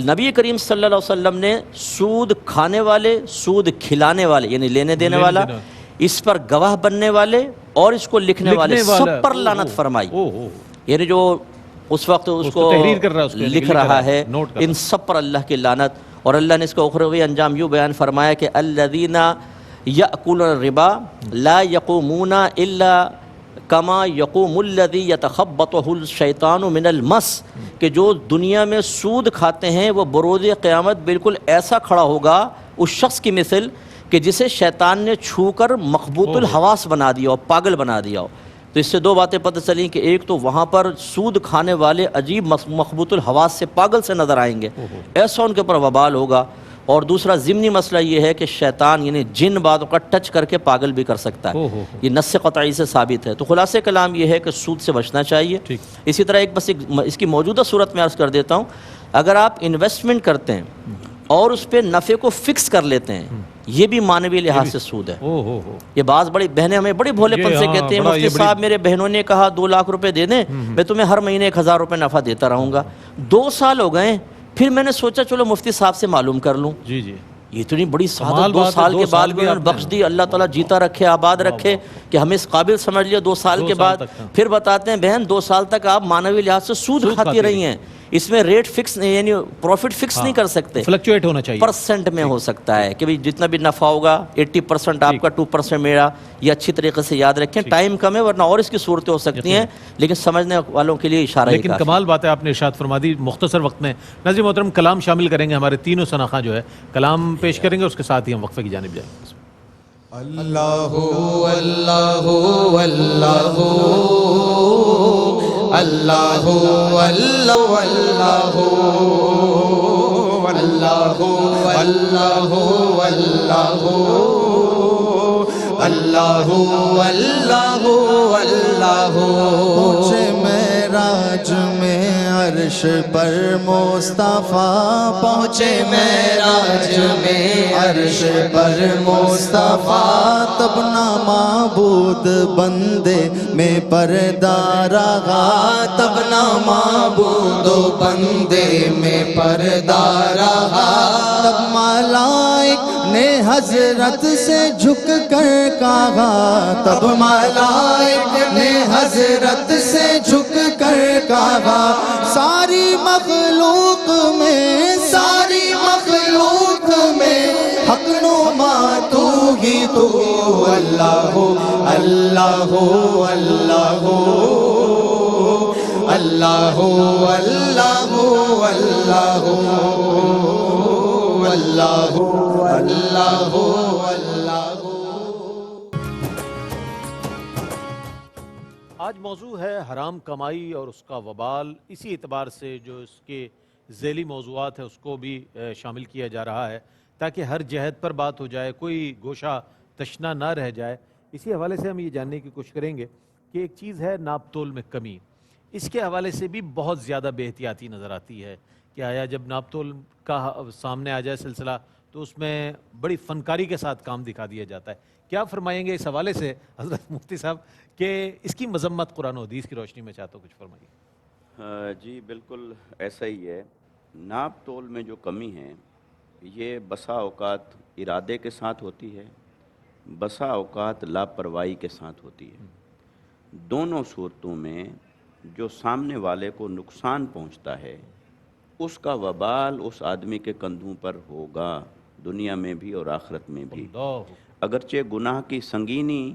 نبی کریم صلی اللہ علیہ وسلم نے سود کھانے والے، سود کھلانے والے یعنی لینے دینے والا، اس پر گواہ بننے والے اور اس کو لکھنے والے سب پر لعنت فرمائی. یعنی جو اس وقت اس کو لکھ رہا ہے ان سب پر اللہ کی لعنت. اور اللہ نے اس کا اخروی انجام یوں بیان فرمایا کہ الذین یأکلون الربا لا یقومون الا کما یقوم الذی یتخبطہ الشیطان من المس. کہ جو دنیا میں سود کھاتے ہیں وہ بروز قیامت بالکل ایسا کھڑا ہوگا اس شخص کی مثل کہ جسے شیطان نے چھو کر مخبوط الحواس بنا دیا ہو، پاگل بنا دیا ہو. تو اس سے دو باتیں پتہ چلیں کہ ایک تو وہاں پر سود کھانے والے عجیب مخبوط الحواس سے پاگل سے نظر آئیں گے، ایسا ان کے اوپر وبال ہوگا. اور دوسرا ضمنی مسئلہ یہ ہے کہ شیطان یعنی جن باتوں کا ٹچ کر کے پاگل بھی کر سکتا ہے. یہ نص قطعی سے ثابت ہے. تو خلاصہ کلام یہ ہے کہ سود سے بچنا چاہیے. اسی طرح اس کی موجودہ صورت میں عرض کر دیتا ہوں، اگر آپ انویسٹمنٹ کرتے ہیں اور اس پہ نفع کو فکس کر لیتے ہیں، یہ بھی معنوی لحاظ سے سود ہے. یہ بعض بڑی بہنیں ہمیں بڑے بھولے پن سے کہتے ہیں مفتی صاحب میرے بہنوں نے کہا 2 لاکھ روپے دے دیں، میں تمہیں ہر مہینے 1000 روپے نفع دیتا رہوں گا. 2 سال ہو گئے، پھر میں نے سوچا چلو مفتی صاحب سے معلوم کر لوں. یہ اتنی بڑی سعادت 2 سال کے بعد بھی انہوں نے بخش دی. اللہ تعالیٰ جیتا رکھے، آباد رکھے کہ ہمیں اس قابل سمجھ لیا. 2 سال کے بعد پھر بتاتے ہیں بہن 2 سال تک آپ معنوی لحاظ سے سود کھاتی رہی ہیں. اس میں ریٹ فکس یعنی پروفٹ فکس نہیں کر سکتے، فلکچویٹ ہونا چاہیے، پرسنٹ میں ہو سکتا ہے کہ جتنا بھی نفع ہوگا 80% آپ کا 2% میرا. یہ اچھی طریقے سے یاد رکھیں. ٹائم کم ہے ورنہ اور اس کی صورتیں ہو سکتی ہیں، لیکن سمجھنے والوں کے لیے اشارہ ہے. لیکن کمال بات ہے آپ نے ارشاد فرما دی مختصر وقت میں. ناظرین محترم کلام شامل کریں گے، ہمارے تینوں شناخواں جو ہے کلام پیش کریں گے، اس کے ساتھ ہی ہم وقفے کی جانب جائیں گے. اللہ اللہ اللہ اللہ اللہ اللہ اللہ اللہ اللہ اللہ اللہ. مجھے معراج میں عرش پر مصطفیٰ پہنچے معراج میں عرش پر مصطفیٰ تب نہ معبود بندے میں پردہ رہا تب نہ معبود و بندے میں پردہ رہا تب ملائک نے حضرت سے جھک کر کہا تب ملائک نے حضرت سے جھک کر کہا ساری مخلوق میں حق نما تو ہی تو اللہ اللہ اللہ اللہ اللہ اللہ اللہ اللہ اللہ۔ آج موضوع ہے حرام کمائی اور اس کا وبال، اسی اعتبار سے جو اس کے ذیلی موضوعات ہیں اس کو بھی شامل کیا جا رہا ہے تاکہ ہر جہت پر بات ہو جائے، کوئی گوشہ تشنا نہ رہ جائے۔ اسی حوالے سے ہم یہ جاننے کی کوشش کریں گے کہ ایک چیز ہے ناپ تول میں کمی، اس کے حوالے سے بھی بہت زیادہ بے احتیاطی نظر آتی ہے کہ آیا جب ناپ تول کا سامنے آ جائے سلسلہ تو اس میں بڑی فنکاری کے ساتھ کام دکھا دیا جاتا ہے۔ کیا فرمائیں گے اس حوالے سے حضرت مفتی صاحب کہ اس کی مذمت قرآن و حدیث کی روشنی میں چاہتا ہوں کچھ فرمائیے؟ جی بالکل ایسا ہی ہے۔ ناپ تول میں جو کمی ہے یہ بسا اوقات ارادے کے ساتھ ہوتی ہے، بسا اوقات لاپرواہی کے ساتھ ہوتی ہے۔ دونوں صورتوں میں جو سامنے والے کو نقصان پہنچتا ہے اس کا وبال اس آدمی کے کندھوں پر ہوگا، دنیا میں بھی اور آخرت میں بھی۔ اگرچہ گناہ کی سنگینی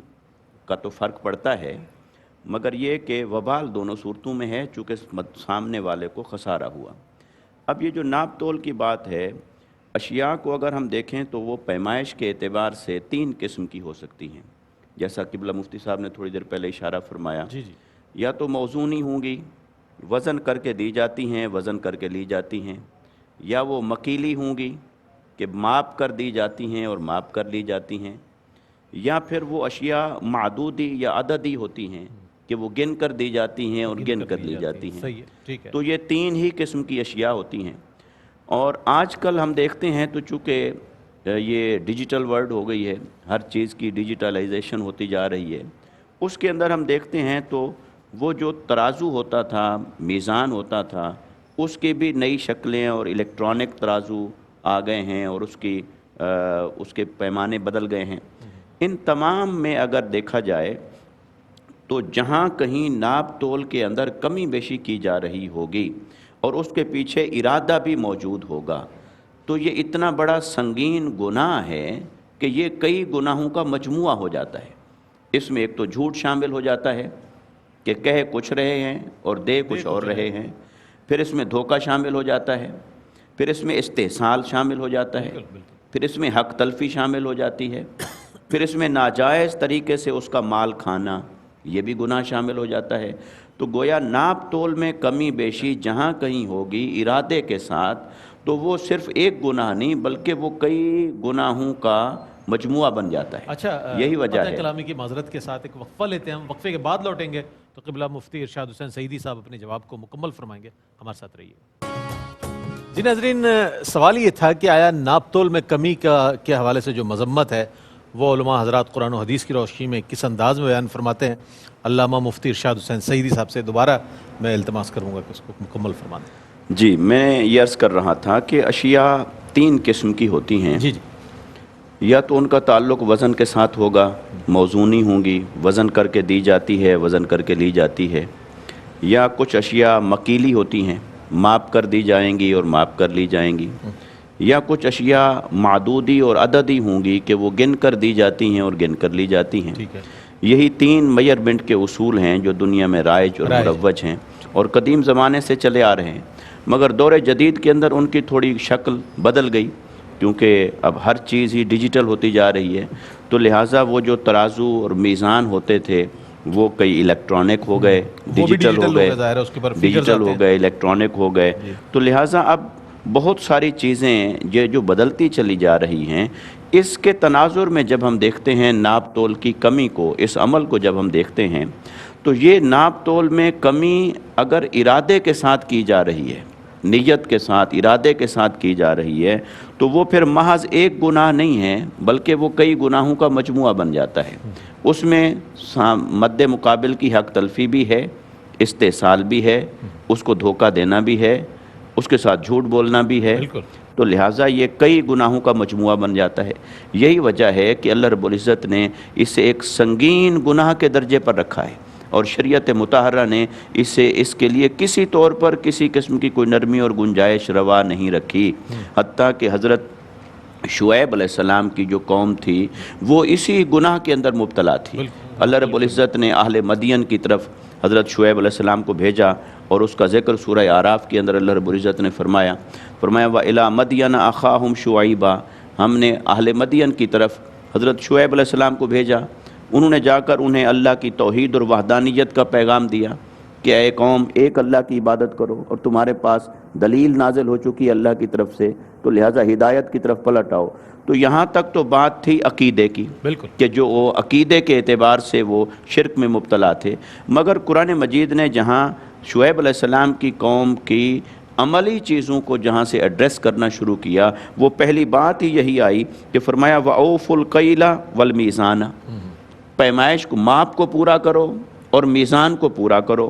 کا تو فرق پڑتا ہے، مگر یہ کہ وبال دونوں صورتوں میں ہے چونکہ سامنے والے کو خسارہ ہوا۔ اب یہ جو ناپ تول کی بات ہے، اشیاء کو اگر ہم دیکھیں تو وہ پیمائش کے اعتبار سے 3 قسم کی ہو سکتی ہیں، جیسا قبلہ مفتی صاحب نے تھوڑی دیر پہلے اشارہ فرمایا۔ جی جی، یا تو موزونی ہوں گی، وزن کر کے دی جاتی ہیں، وزن کر کے لی جاتی ہیں، یا وہ مکیلی ہوں گی کہ ماپ کر دی جاتی ہیں اور ماپ کر لی جاتی ہیں، یا پھر وہ اشیاء معدودی یا عددی ہوتی ہیں کہ وہ گن کر دی جاتی ہیں اور گن کر لی جاتی ہیں۔ صحیح ہے، ٹھیک ہے۔ تو یہ 3 ہی قسم کی اشیاء ہوتی ہیں، اور آج کل ہم دیکھتے ہیں تو چونکہ یہ ڈیجیٹل ورلڈ ہو گئی ہے، ہر چیز کی ڈیجیٹلائزیشن ہوتی جا رہی ہے، اس کے اندر ہم دیکھتے ہیں تو وہ جو ترازو ہوتا تھا، میزان ہوتا تھا، اس کی بھی نئی شکلیں اور الیکٹرانک ترازو آ گئے ہیں اور اس کے پیمانے بدل گئے ہیں۔ ان تمام میں اگر دیکھا جائے تو جہاں کہیں ناپ تول کے اندر کمی بیشی کی جا رہی ہوگی اور اس کے پیچھے ارادہ بھی موجود ہوگا تو یہ اتنا بڑا سنگین گناہ ہے کہ یہ کئی گناہوں کا مجموعہ ہو جاتا ہے۔ اس میں ایک تو جھوٹ شامل ہو جاتا ہے کہ کہہ کچھ رہے ہیں اور دے کچھ اور رہے ہیں، پھر اس میں دھوکہ شامل ہو جاتا ہے، پھر اس میں استحصال شامل ہو جاتا ہے، پھر اس میں حق تلفی شامل ہو جاتی ہے، پھر اس میں ناجائز طریقے سے اس کا مال کھانا، یہ بھی گناہ شامل ہو جاتا ہے۔ تو گویا ناپ تول میں کمی بیشی جہاں کہیں ہوگی ارادے کے ساتھ تو وہ صرف ایک گناہ نہیں بلکہ وہ کئی گناہوں کا مجموعہ بن جاتا ہے۔ اچھا، یہی وجہ ہے۔ کلامی کی معذرت کے ساتھ ایک وقفہ لیتے ہیں، ہم وقفے کے بعد لوٹیں گے تو قبلہ مفتی ارشاد حسین سعیدی صاحب اپنے جواب کو مکمل فرمائیں گے، ہمارے ساتھ رہیے۔ جی ناظرین، سوال یہ تھا کہ آیا ناپ تول میں کمی کے حوالے سے جو مذمت ہے وہ علماء حضرات قرآن و حدیث کی روشنی میں کس انداز میں بیان فرماتے ہیں؟ علامہ مفتی ارشاد حسین سعیدی صاحب سے دوبارہ میں التماس کروں گا کہ اس کو مکمل فرما دیں۔ جی، میں یہ عرض کر رہا تھا کہ اشیاء 3 قسم کی ہوتی ہیں۔ جی جی، یا تو ان کا تعلق وزن کے ساتھ ہوگا، موزونی ہوں گی، وزن کر کے دی جاتی ہے، وزن کر کے لی جاتی ہے، یا کچھ اشیاء مکیلی ہوتی ہیں، ماپ کر دی جائیں گی اور ماپ کر لی جائیں گی، یا کچھ اشیاء معدودی اور عددی ہوں گی کہ وہ گن کر دی جاتی ہیں اور گن کر لی جاتی ہیں۔ ٹھیک ہے۔ یہی 3 میئرمنٹ کے اصول ہیں جو دنیا میں رائج اور مروج ہیں اور قدیم زمانے سے چلے آ رہے ہیں، مگر دور جدید کے اندر ان کی تھوڑی شکل بدل گئی کیونکہ اب ہر چیز ہی ڈیجیٹل ہوتی جا رہی ہے، تو لہٰذا وہ جو ترازو اور میزان ہوتے تھے وہ کئی الیکٹرانک ہو گئے، ڈیجیٹل ہو گئے، ڈیجیٹل ہو گئے، الیکٹرانک ہو گئے، تو لہٰذا اب بہت ساری چیزیں یہ جو بدلتی چلی جا رہی ہیں، اس کے تناظر میں جب ہم دیکھتے ہیں ناپ تول کی کمی کو، اس عمل کو جب ہم دیکھتے ہیں تو یہ ناپ تول میں کمی اگر ارادے کے ساتھ کی جا رہی ہے، نیت کے ساتھ، ارادے کے ساتھ کی جا رہی ہے، تو وہ پھر محض ایک گناہ نہیں ہے بلکہ وہ کئی گناہوں کا مجموعہ بن جاتا ہے۔ اس میں مد مقابل کی حق تلفی بھی ہے، استحصال بھی ہے، اس کو دھوکہ دینا بھی ہے، اس کے ساتھ جھوٹ بولنا بھی ہے، تو لہٰذا یہ کئی گناہوں کا مجموعہ بن جاتا ہے۔ یہی وجہ ہے کہ اللہ رب العزت نے اسے ایک سنگین گناہ کے درجے پر رکھا ہے، اور شریعت مطہرہ نے اس کے لیے کسی طور پر کسی قسم کی کوئی نرمی اور گنجائش روا نہیں رکھی، حتیٰ کہ حضرت شعیب علیہ السلام کی جو قوم تھی وہ اسی گناہ کے اندر مبتلا تھی۔ اللہ رب العزت نے اہل مدین کی طرف حضرت شعیب علیہ السلام کو بھیجا، اور اس کا ذکر سورہ اعراف کے اندر اللہ رب العزت نے فرمایا وَإِلَىٰ مَدْيَنَ أَخَاهُمْ شُعَيْبًا، ہم نے اہل مدین کی طرف حضرت شعیب علیہ السلام کو بھیجا، انہوں نے جا کر انہیں اللہ کی توحید اور وحدانیت کا پیغام دیا کہ اے قوم، ایک اللہ کی عبادت کرو، اور تمہارے پاس دلیل نازل ہو چکی ہے اللہ کی طرف سے، تو لہٰذا ہدایت کی طرف پلٹ آؤ۔ تو یہاں تک تو بات تھی عقیدے کی، کہ جو وہ عقیدے کے اعتبار سے وہ شرک میں مبتلا تھے، مگر قرآن مجید نے جہاں شعیب علیہ السلام کی قوم کی عملی چیزوں کو جہاں سے ایڈریس کرنا شروع کیا، وہ پہلی بات ہی یہی آئی کہ فرمایا وَأَوْفُوا الْكَيْلَ وَالْمِيزَانَ، پیمائش کو، ماپ کو پورا کرو اور میزان کو پورا کرو،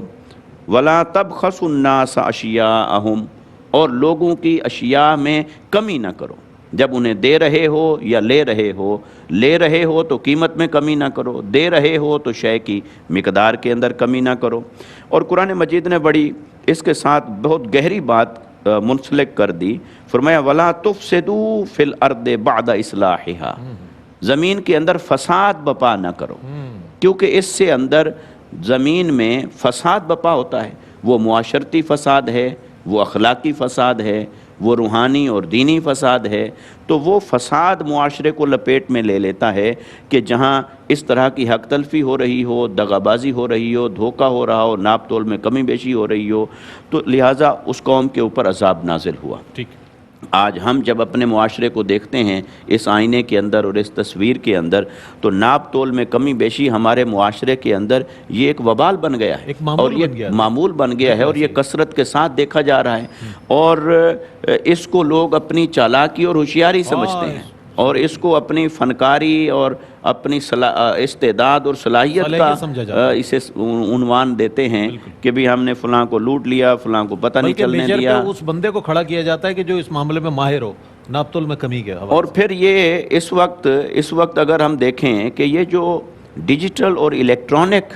وَلَا تَبْخَسُوا النَّاسَ أَشْيَاءَهُمْ، اور لوگوں کی اشیاء میں کمی نہ کرو، جب انہیں دے رہے ہو یا لے رہے ہو تو قیمت میں کمی نہ کرو، دے رہے ہو تو شے کی مقدار کے اندر کمی نہ کرو۔ اور قرآن مجید نے بڑی اس کے ساتھ بہت گہری بات منسلک کر دی، فرمایا وَلَا تُفْسِدُوا فِي الْأَرْضِ بَعْدَ إِصْلَاحِهَا، زمین کے اندر فساد بپا نہ کرو، کیونکہ اس سے اندر زمین میں فساد بپا ہوتا ہے، وہ معاشرتی فساد ہے، وہ اخلاقی فساد ہے، وہ روحانی اور دینی فساد ہے، تو وہ فساد معاشرے کو لپیٹ میں لے لیتا ہے کہ جہاں اس طرح کی حق تلفی ہو رہی ہو، دغا بازی ہو رہی ہو، دھوکہ ہو رہا ہو، ناپ تول میں کمی بیشی ہو رہی ہو، تو لہٰذا اس قوم کے اوپر عذاب نازل ہوا۔ آج ہم جب اپنے معاشرے کو دیکھتے ہیں اس آئینے کے اندر اور اس تصویر کے اندر، تو ناپ تول میں کمی بیشی ہمارے معاشرے کے اندر یہ ایک وبال بن گیا ہے، اور یہ معمول بن گیا ہے، اور یہ کثرت کے ساتھ دیکھا جا رہا ہے، اور اس کو لوگ اپنی چالاکی اور ہوشیاری سمجھتے ہیں، اور اس کو اپنی فنکاری اور اپنی استعداد اور صلاحیت کا اسے عنوان دیتے ہیں کہ بھی ہم نے فلاں کو لوٹ لیا، فلاں کو پتہ نہیں چلنے دیا، اس بندے کو کھڑا کیا جاتا ہے کہ جو اس معاملے میں ماہر ہو، ناپ تول میں کمی کے حوالے۔ اور پھر یہ اس وقت اگر ہم دیکھیں کہ یہ جو ڈیجیٹل اور الیکٹرانک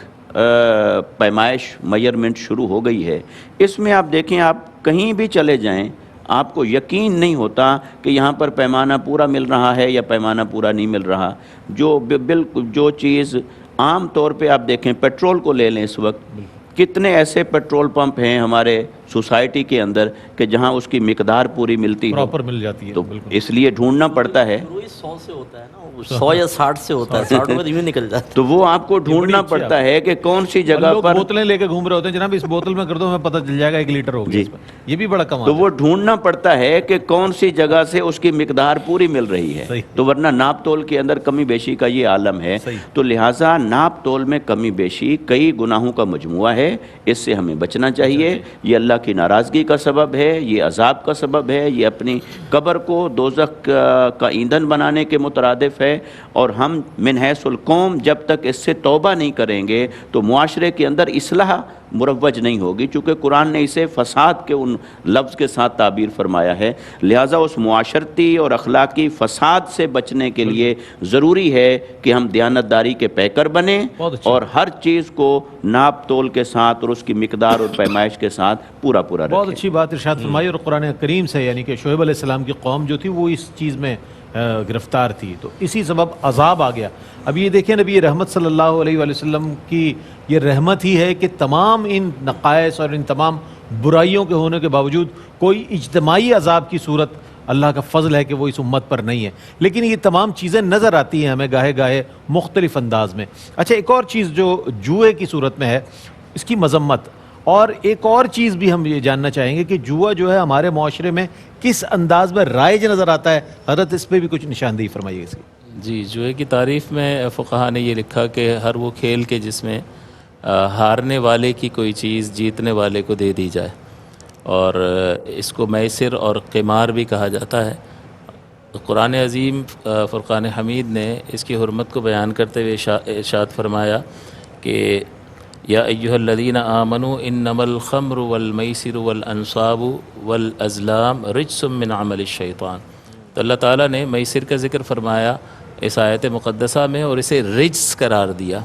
پیمائش میئرمنٹ شروع ہو گئی ہے، اس میں آپ دیکھیں، آپ کہیں بھی چلے جائیں، آپ کو یقین نہیں ہوتا کہ یہاں پر پیمانہ پورا مل رہا ہے یا پیمانہ پورا نہیں مل رہا۔ جو چیز عام طور پہ آپ دیکھیں، پیٹرول کو لے لیں، اس وقت کتنے ایسے پیٹرول پمپ ہیں ہمارے سوسائٹی کے اندر کہ جہاں اس کی مقدار پوری ملتی ہے، پراپر مل جاتی ہے، تو اس لیے ڈھونڈنا پڑتا ہے۔ 100 سے ہوتا ہے نا، 100 یا 60 سے ہوتا ہے، 60 میں یوں نکل جاتا ہے، تو وہ آپ کو ڈھونڈنا پڑتا ہے کہ کون سی جگہ پر بوتلیں لے کے گھوم رہے ہوتے ہیں، جناب اس بوتل میں کر دو، ہمیں پتہ چل جائے گا 1 لیٹر ہو گیا، یہ بھی بڑا کمال ہے۔ تو وہ ڈھونڈنا پڑتا ہے کہ کون سی جگہ سے اس کی مقدار پوری مل رہی ہے، تو ورنہ ناپ تول کے اندر کمی بیشی کا یہ عالم ہے۔ تو لہٰذا ناپ تول میں کمی بیشی کئی گناہوں کا مجموعہ ہے، اس سے ہمیں بچنا چاہیے، یہ اللہ کی ناراضگی کا سبب ہے، یہ عذاب کا سبب ہے، یہ اپنی قبر کو دوزخ کا ایندھن بنانے کے مترادف ہے، اور ہم من حیث القوم جب تک اس سے توبہ نہیں کریں گے تو معاشرے کے اندر اصلاح مروج نہیں ہوگی، چونکہ قرآن نے اسے فساد کے ان لفظ کے ساتھ تعبیر فرمایا ہے۔ لہٰذا اس معاشرتی اور اخلاقی فساد سے بچنے کے لیے ضروری ہے کہ ہم دیانتداری کے پیکر بنیں، اور ہر چیز کو ناپ تول کے ساتھ اور اس کی مقدار اور پیمائش کے ساتھ پورا رکھیں۔ بہت اچھی بات ارشاد فرمائی، اور قرآن کریم سے یعنی کہ شعیب علیہ السلام کی قوم جو تھی وہ اس چیز میں گرفتار تھی، تو اسی سبب عذاب آ گیا۔ اب یہ دیکھیں، نبی رحمت صلی اللہ علیہ وآلہ وسلم کی یہ رحمت ہی ہے کہ تمام ان نقائص اور ان تمام برائیوں کے ہونے کے باوجود کوئی اجتماعی عذاب کی صورت اللہ کا فضل ہے کہ وہ اس امت پر نہیں ہے، لیکن یہ تمام چیزیں نظر آتی ہیں ہمیں گاہے گاہے مختلف انداز میں۔ اچھا، ایک اور چیز جو جوئے کی صورت میں ہے، اس کی مذمت، اور ایک اور چیز بھی ہم یہ جاننا چاہیں گے کہ جوا جو ہے ہمارے معاشرے میں کس انداز میں رائج نظر آتا ہے، حضرت اس پہ بھی کچھ نشاندہی فرمائیے اس کی۔ جی، جوئے کی تعریف میں فقہا نے یہ لکھا کہ ہر وہ کھیل کے جس میں ہارنے والے کی کوئی چیز جیتنے والے کو دے دی جائے، اور اس کو میسر اور قمار بھی کہا جاتا ہے۔ قرآن عظیم فرقان حمید نے اس کی حرمت کو بیان کرتے ہوئے ارشاد فرمایا کہ یا ایھا الذین آمنوا انما الخمر والمیسر والانصاب والازلام رجس من عمل الشیطان۔ تو اللہ تعالیٰ نے میسر کا ذکر فرمایا اس آیت مقدسہ میں، اور اسے رجس قرار دیا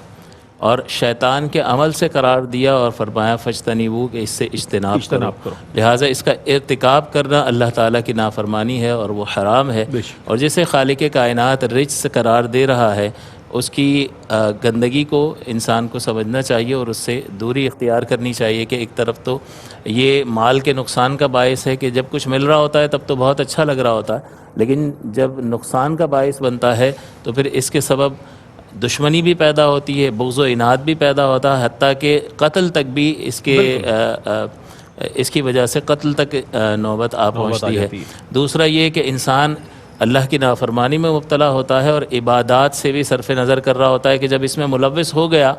اور شیطان کے عمل سے قرار دیا، اور فرمایا فاجتنبوہ کہ اس سے اجتناب کرو۔ لہٰذا اس کا ارتکاب کرنا اللہ تعالیٰ کی نافرمانی ہے اور وہ حرام ہے، اور جسے خالق کائنات رجس قرار دے رہا ہے اس کی گندگی کو انسان کو سمجھنا چاہیے اور اس سے دوری اختیار کرنی چاہیے کہ ایک طرف تو یہ مال کے نقصان کا باعث ہے کہ جب کچھ مل رہا ہوتا ہے تب تو بہت اچھا لگ رہا ہوتا ہے، لیکن جب نقصان کا باعث بنتا ہے تو پھر اس کے سبب دشمنی بھی پیدا ہوتی ہے، بغض و عناد بھی پیدا ہوتا ہے، حتیٰ کہ قتل تک بھی اس کی وجہ سے قتل تک نوبت پہنچتی ہے۔ دوسرا یہ کہ انسان اللہ کی نافرمانی میں مبتلا ہوتا ہے اور عبادات سے بھی صرف نظر کر رہا ہوتا ہے کہ جب اس میں ملوث ہو گیا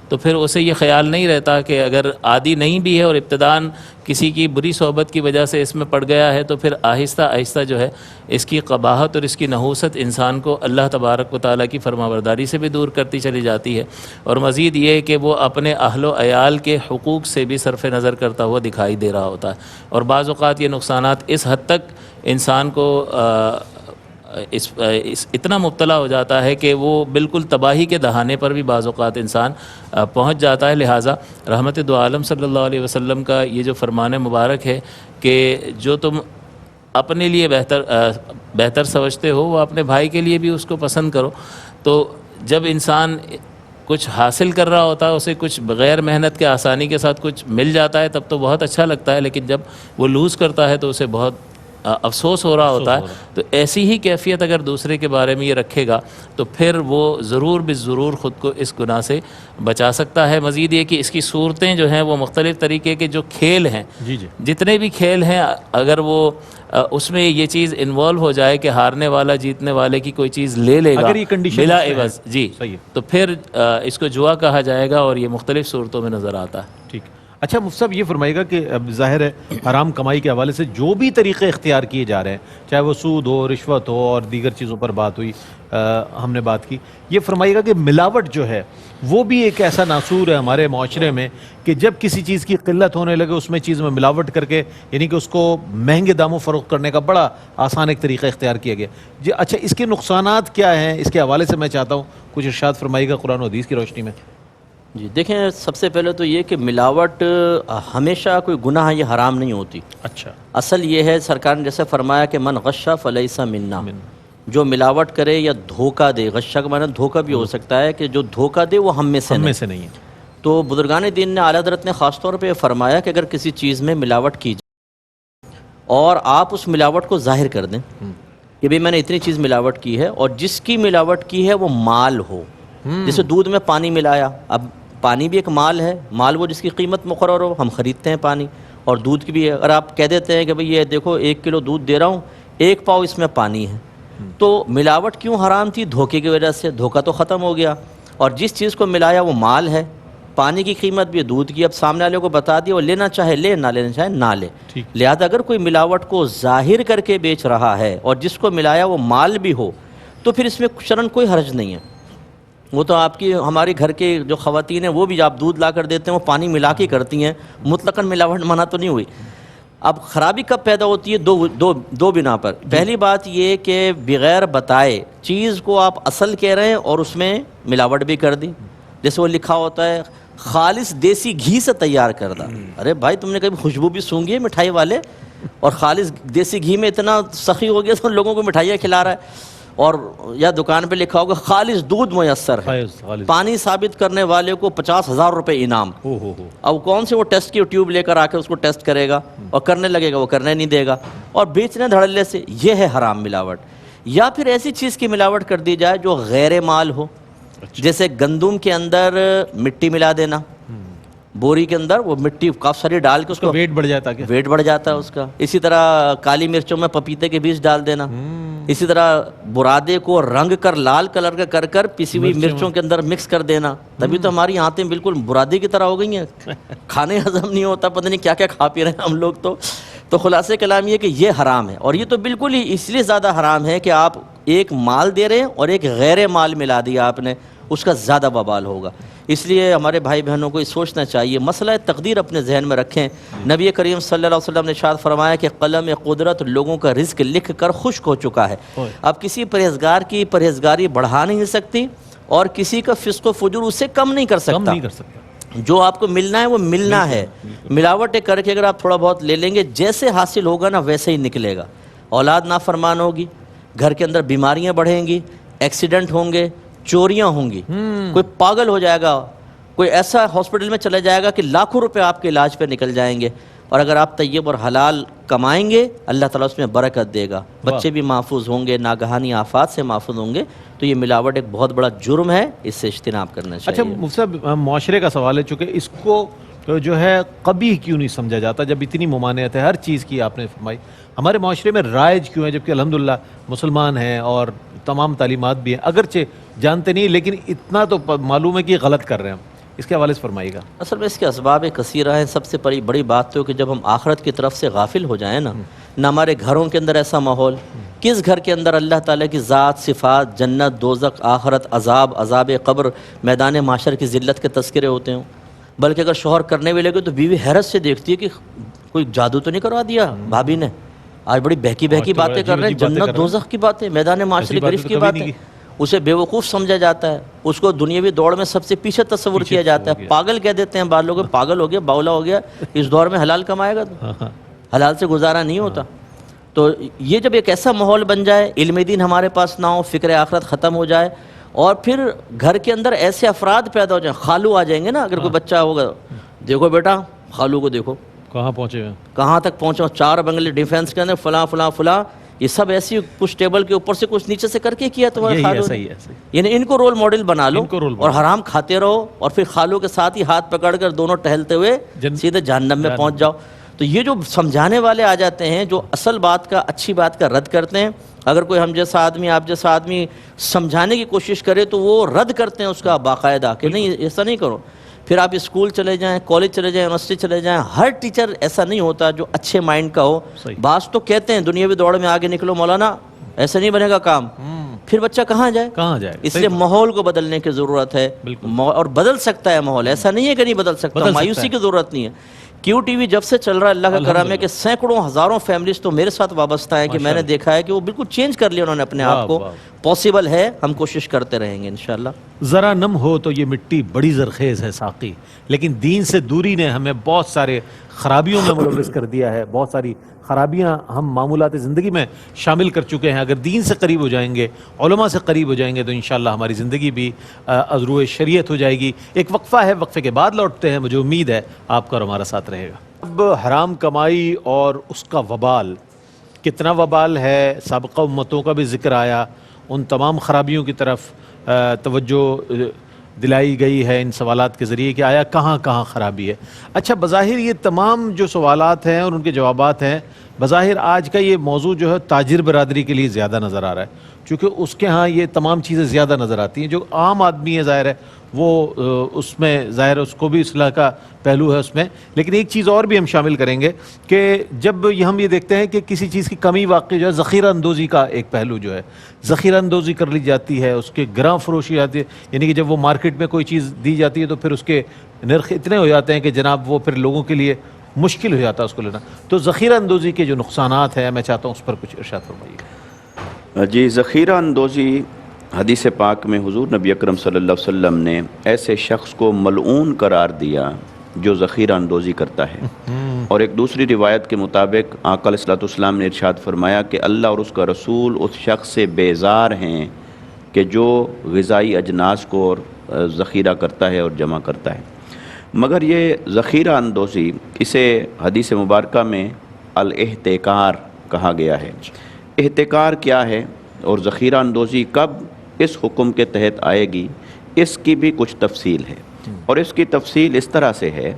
تو پھر اسے یہ خیال نہیں رہتا کہ اگر عادی نہیں بھی ہے اور ابتداً کسی کی بری صحبت کی وجہ سے اس میں پڑ گیا ہے تو پھر آہستہ آہستہ جو ہے اس کی قباحت اور اس کی نحوست انسان کو اللہ تبارک و تعالیٰ کی فرمانبرداری سے بھی دور کرتی چلی جاتی ہے، اور مزید یہ کہ وہ اپنے اہل و عیال کے حقوق سے بھی صرف نظر کرتا ہوا دکھائی دے رہا ہوتا ہے، اور بعض اوقات یہ نقصانات اس حد تک انسان کو اتنا مبتلا ہو جاتا ہے کہ وہ بالکل تباہی کے دہانے پر بھی بعض اوقات انسان پہنچ جاتا ہے۔ لہٰذا رحمت دو عالم صلی اللہ علیہ وسلم کا یہ جو فرمان مبارک ہے کہ جو تم اپنے لیے بہتر سمجھتے ہو وہ اپنے بھائی کے لیے بھی اس کو پسند کرو، تو جب انسان کچھ حاصل کر رہا ہوتا ہے اسے کچھ بغیر محنت کے آسانی کے ساتھ کچھ مل جاتا ہے تب تو بہت اچھا لگتا ہے، لیکن جب وہ لوز کرتا ہے تو اسے بہت افسوس ہو رہا ہوتا ہے۔ تو ایسی ہی کیفیت اگر دوسرے کے بارے میں یہ رکھے گا تو پھر وہ ضرور بالضرور خود کو اس گناہ سے بچا سکتا ہے۔ مزید یہ کہ اس کی صورتیں جو ہیں وہ مختلف طریقے کے جو کھیل ہیں، جتنے بھی کھیل ہیں، اگر وہ اس میں یہ چیز انوالو ہو جائے کہ ہارنے والا جیتنے والے کی کوئی چیز لے لے گا بلا عوض، تو پھر اس کو جوا کہا جائے گا، اور یہ مختلف صورتوں میں نظر آتا ہے۔ ٹھیک۔ اچھا مفتی صاحب یہ فرمائے گا کہ اب ظاہر ہے حرام کمائی کے حوالے سے جو بھی طریقے اختیار کیے جا رہے ہیں، چاہے وہ سود ہو، رشوت ہو اور دیگر چیزوں پر بات ہوئی، ہم نے بات کی، یہ فرمائے گا کہ ملاوٹ جو ہے وہ بھی ایک ایسا ناسور ہے ہمارے معاشرے میں کہ جب کسی چیز کی قلت ہونے لگے اس میں چیز میں ملاوٹ کر کے، یعنی کہ اس کو مہنگے داموں فروخت کرنے کا بڑا آسان ایک طریقہ اختیار کیا گیا جی۔ اچھا اس کے نقصانات کیا ہیں، اس کے حوالے سے میں چاہتا ہوں کچھ ارشاد فرمائے گا قرآن و حدیث کی روشنی میں۔ جی دیکھیں، سب سے پہلے تو یہ کہ ملاوٹ ہمیشہ کوئی گناہ یہ حرام نہیں ہوتی۔ اچھا، اصل یہ ہے سرکار نے جیسے فرمایا کہ من غش فلیس منا، جو ملاوٹ کرے یا دھوکہ دے، غشہ کا معنی دھوکہ بھی ہو سکتا ہے کہ جو دھوکہ دے وہ ہم میں سے نہیں ہے۔ تو بزرگان دین نے اعلیٰ حضرت نے خاص طور پہ فرمایا کہ اگر کسی چیز میں ملاوٹ کی جائے اور آپ اس ملاوٹ کو ظاہر کر دیں کہ بھئی میں نے اتنی چیز ملاوٹ کی ہے، اور جس کی ملاوٹ کی ہے وہ مال ہو، جیسے دودھ میں پانی ملایا، اب پانی بھی ایک مال ہے، مال وہ جس کی قیمت مقرر ہو، ہم خریدتے ہیں پانی، اور دودھ کی بھی ہے۔ اگر آپ کہہ دیتے ہیں کہ بھئی یہ دیکھو 1 کلو دودھ دے رہا ہوں، 1 پاؤ اس میں پانی ہے، تو ملاوٹ کیوں حرام تھی؟ دھوکے کی وجہ سے، دھوکہ تو ختم ہو گیا، اور جس چیز کو ملایا وہ مال ہے، پانی کی قیمت بھی دودھ کی، اب سامنے والے کو بتا دیا، وہ لینا چاہے لے، نہ لینا چاہے نہ لے۔ لہذا اگر کوئی ملاوٹ کو ظاہر کر کے بیچ رہا ہے اور جس کو ملایا وہ مال بھی ہو تو پھر اس میں شرعاً کوئی حرج نہیں ہے۔ وہ تو آپ کی ہمارے گھر کے جو خواتین ہیں وہ بھی آپ دودھ لا کر دیتے ہیں وہ پانی ملا کے کرتی ہیں، مطلقاً ملاوٹ منع تو نہیں ہوئی۔ اب خرابی کب پیدا ہوتی ہے؟ دو بنا پر۔ پہلی بات یہ کہ بغیر بتائے چیز کو آپ اصل کہہ رہے ہیں اور اس میں ملاوٹ بھی کر دی، جیسے وہ لکھا ہوتا ہے خالص دیسی گھی سے تیار کردہ۔ ارے بھائی تم نے کبھی خوشبو بھی سونگھی ہے مٹھائی والے؟ اور خالص دیسی گھی میں اتنا سخی ہو گیا تو لوگوں کو مٹھائیاں کھلا رہا ہے۔ اور یا دکان پہ لکھا ہوگا خالص دودھ میسر ہے، پانی ثابت کرنے والے کو 50,000 روپے انعام۔ اب کون سے وہ ٹیسٹ کی ٹیوب لے کر آ کے اس کو ٹیسٹ کرے گا اور کرنے لگے گا، وہ کرنے نہیں دے گا، اور بیچنے دھڑلے سے، یہ ہے حرام ملاوٹ۔ یا پھر ایسی چیز کی ملاوٹ کر دی جائے جو غیر مال ہو، جیسے گندم کے اندر مٹی ملا دینا، بوری کے اندر وہ مٹی کافی ساری ڈال کے اس کو ویٹ بڑھ جائے تاکہ ویٹ بڑھ جاتا ہے اس کا. اسی طرح کالی مرچوں میں پپیتے کے بیج ڈال دینا. اسی طرح برادے کو رنگ کر لال کلر کا کر کر پیسی ہوئی مرچوں کے اندر مکس کر دینا. تبھی تو ہماری آنتیں بالکل برادے کی طرح ہو گئی ہیں, کھانے ہضم نہیں ہوتا, پتہ نہیں کیا کیا کھا پی رہے ہیں ہم لوگ. تو خلاصہ کلام یہ کہ یہ حرام ہے, اور یہ تو بالکل ہی اس لیے زیادہ حرام ہے کہ آپ ایک مال دے رہے ہیں اور ایک غیر مال ملا دیا آپ نے, اس کا زیادہ وبال ہوگا. اس لیے ہمارے بھائی بہنوں کو یہ سوچنا چاہیے, مسئلہ تقدیر اپنے ذہن میں رکھیں. نبی کریم صلی اللہ علیہ وسلم نے ارشاد فرمایا کہ قلم قدرت لوگوں کا رزق لکھ کر خشک ہو چکا ہے. اب کسی پرہیزگار کی پرہیزگاری بڑھا نہیں سکتی اور کسی کا فسق و فجور اس سے کم نہیں کر سکتا. جو آپ کو ملنا ہے وہ ملنا ہے. ملاوٹیں کر کے اگر آپ تھوڑا بہت لے لیں گے, جیسے حاصل ہوگا نا ویسے ہی نکلے گا. اولاد نافرمان ہوگی, گھر کے اندر بیماریاں بڑھیں گی, ایکسیڈنٹ ہوں گے, چوریاں ہوں گی, کوئی پاگل ہو جائے گا, کوئی ایسا ہاسپٹل میں چلا جائے گا کہ لاکھوں روپے آپ کے علاج پہ نکل جائیں گے. اور اگر آپ طیب اور حلال کمائیں گے اللہ تعالیٰ اس میں برکت دے گا, بچے بھی محفوظ ہوں گے, ناگہانی آفات سے محفوظ ہوں گے. تو یہ ملاوٹ ایک بہت بڑا جرم ہے, اس سے اجتناب کرنا چاہیے. اچھا مفتی صاحب, معاشرے کا سوال ہے, چونکہ اس کو جو ہے قبیح کیوں نہیں سمجھا جاتا جب اتنی ممانعت ہے ہر چیز کی آپ نے فرمائی, ہمارے معاشرے میں رائج کیوں ہے جبکہ الحمدللہ مسلمان ہیں اور تمام تعلیمات بھی ہیں, اگرچہ جانتے نہیں لیکن اتنا تو معلوم ہے کہ غلط کر رہے ہیں ہم, اس کے حوالے سے فرمائیے گا. اصل میں اس کے اسباب کثیرہ ہیں. سب سے بڑی بات تو کہ جب ہم آخرت کی طرف سے غافل ہو جائیں نا ہمارے گھروں کے اندر ایسا ماحول, کس گھر کے اندر اللہ تعالیٰ کی ذات, صفات, جنت, دوزخ, آخرت, عذاب قبر, میدان محشر کی ذلت کے تذکرے ہوتے ہوں. بلکہ اگر شوہر کرنے بھی لگے تو بیوی حیرت سے دیکھتی ہے کہ کوئی جادو تو نہیں کروا دیا بھابی نے, آج بڑی بہکی باتیں کر رہے ہیں, جنت دوزخ کی باتیں, میدان معاشر گرفت کی باتیں. اسے بیوقوف سمجھا جاتا ہے, اس کو دنیاوی دوڑ میں سب سے پیچھے تصور کیا جاتا ہے, پاگل کہہ دیتے ہیں بعض لوگ, پاگل ہو گیا, باولا ہو گیا, اس دور میں حلال کمائے گا تو حلال سے گزارا نہیں ہوتا. تو یہ جب ایک ایسا ماحول بن جائے, علم دین ہمارے پاس نہ ہو, فکر آخرت ختم ہو جائے, اور پھر گھر کے اندر ایسے افراد پیدا ہو جائیں, خالو آ جائیں گے نا, اگر کوئی بچہ ہوگا, دیکھو بیٹا خالو کو دیکھو کہاں پہنچے ہیں, کہاں تک پہنچا, 4 بنگلے ڈیفینس کے اندر فلاں فلاں فلاں, یہ سب ایسی کچھ ٹیبل کے اوپر سے کچھ نیچے سے کر کے کیا تمہارے خالو نے. یعنی ان کو رول ماڈل بنا لو اور حرام کھاتے رہو, اور پھر خالو کے ساتھ ہی ہاتھ پکڑ کر دونوں ٹہلتے ہوئے سیدھے جہنم میں پہنچ جاؤ. تو یہ جو سمجھانے والے آ جاتے ہیں جو اصل بات کا, اچھی بات کا رد کرتے ہیں, اگر کوئی ہم جیسا آدمی, آپ جیسا آدمی سمجھانے کی کوشش کرے تو وہ رد کرتے ہیں اس کا باقاعدہ کہ نہیں ایسا نہیں کرو. پھر آپ اسکول چلے جائیں, کالج چلے جائیں, یونیورسٹی چلے جائیں, ہر ٹیچر ایسا نہیں ہوتا جو اچھے مائنڈ کا ہو. بعض تو کہتے ہیں دنیاوی دوڑ میں آگے نکلو مولانا, ایسا نہیں بنے گا کام. پھر بچہ کہاں جائے؟ اس لیے ماحول کو بدلنے کی ضرورت ہے, اور بدل سکتا ہے ماحول, ایسا نہیں ہے کہ نہیں بدل سکتا, مایوسی کی ضرورت نہیں ہے. کیو ٹی وی جب سے چل رہا ہے اللہ کا کرم ہے کہ سینکڑوں ہزاروں فیملیز تو میرے ساتھ وابستہ ہیں کہ میں نے دیکھا ہے کہ وہ بالکل چینج کر لیا انہوں نے اپنے آپ کو. پاسبل ہے, ہم کوشش کرتے رہیں گے انشاءاللہ. ذرا نم ہو تو یہ مٹی بڑی زرخیز ہے ساقی, لیکن دین سے دوری نے ہمیں بہت سارے خرابیوں میں ملوث کر دیا ہے. بہت ساری خرابیاں ہم معمولات زندگی میں شامل کر چکے ہیں. اگر دین سے قریب ہو جائیں گے, علماء سے قریب ہو جائیں گے, تو انشاءاللہ ہماری زندگی بھی ازرو شریعت ہو جائے گی. ایک وقفہ ہے, وقفے کے بعد لوٹتے ہیں. مجھے امید ہے آپ کا اور ہمارا ساتھ رہے گا. اب حرام کمائی اور اس کا وبال, کتنا وبال ہے, سابقہ امتوں کا بھی ذکر آیا, ان تمام خرابیوں کی طرف توجہ دلائی گئی ہے ان سوالات کے ذریعے کہ آیا کہاں کہاں خرابی ہے. اچھا, بظاہر یہ تمام جو سوالات ہیں اور ان کے جوابات ہیں, بظاہر آج کا یہ موضوع جو ہے تاجر برادری کے لیے زیادہ نظر آ رہا ہے, چونکہ اس کے ہاں یہ تمام چیزیں زیادہ نظر آتی ہیں. جو عام آدمی ہے ظاہر ہے وہ اس میں ظاہر اس کو بھی اصلاح کا پہلو ہے اس میں. لیکن ایک چیز اور بھی ہم شامل کریں گے کہ جب ہم یہ دیکھتے ہیں کہ کسی چیز کی کمی واقع جو ہے, ذخیرہ اندوزی کا ایک پہلو جو ہے, ذخیرہ اندوزی کر لی جاتی ہے, اس کے گراں فروشی آتی ہے. یعنی کہ جب وہ مارکیٹ میں کوئی چیز دی جاتی ہے تو پھر اس کے نرخ اتنے ہو جاتے ہیں کہ جناب وہ پھر لوگوں کے لیے مشکل ہو جاتا ہے اس کو لینا. تو ذخیرہ اندوزی کے جو نقصانات ہیں, میں چاہتا ہوں اس پر کچھ ارشاد فرمائیے. جی, ذخیرہ اندوزی حدیث پاک میں حضور نبی اکرم صلی اللہ علیہ وسلم نے ایسے شخص کو ملعون قرار دیا جو ذخیرہ اندوزی کرتا ہے. اور ایک دوسری روایت کے مطابق آقا علیہ الصلوۃ والسلام نے ارشاد فرمایا کہ اللہ اور اس کا رسول اس شخص سے بیزار ہیں کہ جو غذائی اجناس کو اور ذخیرہ کرتا ہے اور جمع کرتا ہے. مگر یہ ذخیرہ اندوزی, اسے حدیث مبارکہ میں الاحتکار کہا گیا ہے. احتکار کیا ہے اور ذخیرہ اندوزی کب اس حکم کے تحت آئے گی, اس کی بھی کچھ تفصیل ہے. اور اس کی تفصیل اس طرح سے ہے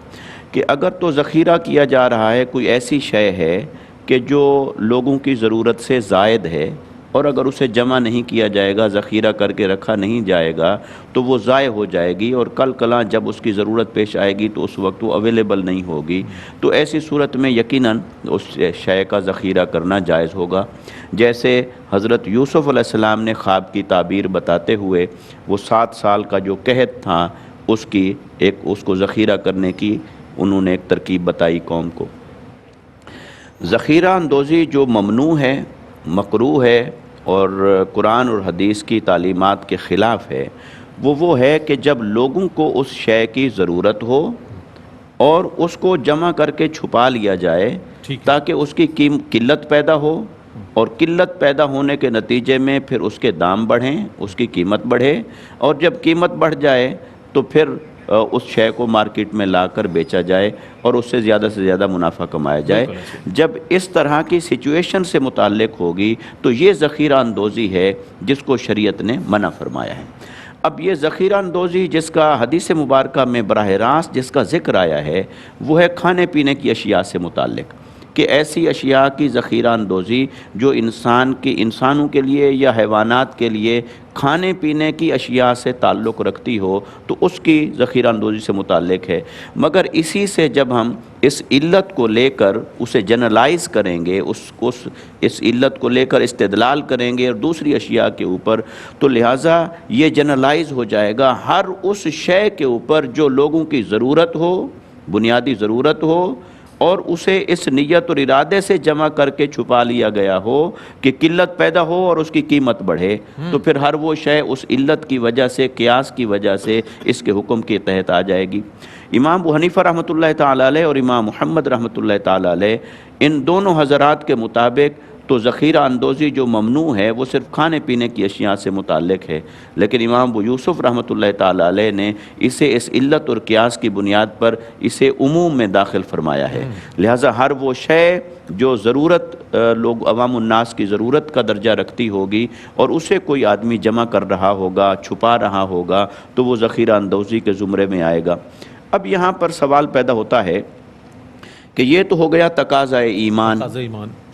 کہ اگر تو ذخیرہ کیا جا رہا ہے کوئی ایسی شے ہے کہ جو لوگوں کی ضرورت سے زائد ہے، اور اگر اسے جمع نہیں کیا جائے گا، ذخیرہ کر کے رکھا نہیں جائے گا تو وہ ضائع ہو جائے گی، اور کل کلاں جب اس کی ضرورت پیش آئے گی تو اس وقت وہ اویلیبل نہیں ہوگی، تو ایسی صورت میں یقیناً اس شے کا ذخیرہ کرنا جائز ہوگا۔ جیسے حضرت یوسف علیہ السلام نے خواب کی تعبیر بتاتے ہوئے وہ 7 سال کا جو قحط تھا اس کو ذخیرہ کرنے کی انہوں نے ایک ترکیب بتائی قوم کو۔ ذخیرہ اندوزی جو ممنوع ہے، مکروہ ہے اور قرآن اور حدیث کی تعلیمات کے خلاف ہے، وہ ہے کہ جب لوگوں کو اس شے کی ضرورت ہو اور اس کو جمع کر کے چھپا لیا جائے تاکہ اس کی قلت پیدا ہو، اور قلت پیدا ہونے کے نتیجے میں پھر اس کے دام بڑھیں، اس کی قیمت بڑھے، اور جب قیمت بڑھ جائے تو پھر اس شے کو مارکیٹ میں لا کر بیچا جائے اور اس سے زیادہ منافع کمایا جائے۔ جب اس طرح کی سچویشن سے متعلق ہوگی تو یہ ذخیرہ اندوزی ہے جس کو شریعت نے منع فرمایا ہے۔ اب یہ ذخیرہ اندوزی جس کا حدیث مبارکہ میں براہ راست جس کا ذکر آیا ہے وہ ہے کھانے پینے کی اشیاء سے متعلق، کہ ایسی اشیاء کی ذخیرہ اندوزی جو انسانوں کے لیے یا حیوانات کے لیے کھانے پینے کی اشیاء سے تعلق رکھتی ہو تو اس کی ذخیرہ اندوزی سے متعلق ہے۔ مگر اسی سے جب ہم اس علت کو لے کر اسے جنرلائز کریں گے، اس علت کو لے کر استدلال کریں گے اور دوسری اشیاء کے اوپر، تو لہٰذا یہ جنرلائز ہو جائے گا ہر اس شے کے اوپر جو لوگوں کی ضرورت ہو، بنیادی ضرورت ہو، اور اسے اس نیت اور ارادے سے جمع کر کے چھپا لیا گیا ہو کہ قلت پیدا ہو اور اس کی قیمت بڑھے، تو پھر ہر وہ شے اس علت کی وجہ سے، قیاس کی وجہ سے اس کے حکم کے تحت آ جائے گی۔ امام ابو حنیفہ رحمۃ اللہ تعالیٰ علیہ اور امام محمد رحمۃ اللہ تعالیٰ علیہ، ان دونوں حضرات کے مطابق تو ذخیرہ اندوزی جو ممنوع ہے وہ صرف کھانے پینے کی اشیاء سے متعلق ہے، لیکن امام ابو یوسف رحمۃ اللہ تعالیٰ علیہ نے اسے اس علت اور قیاس کی بنیاد پر اسے عموم میں داخل فرمایا ہے۔ لہٰذا ہر وہ شے جو ضرورت لوگ عوام الناس کی ضرورت کا درجہ رکھتی ہوگی اور اسے کوئی آدمی جمع کر رہا ہوگا، چھپا رہا ہوگا، تو وہ ذخیرہ اندوزی کے زمرے میں آئے گا۔ اب یہاں پر سوال پیدا ہوتا ہے کہ یہ تو ہو گیا تقاضا ایمان،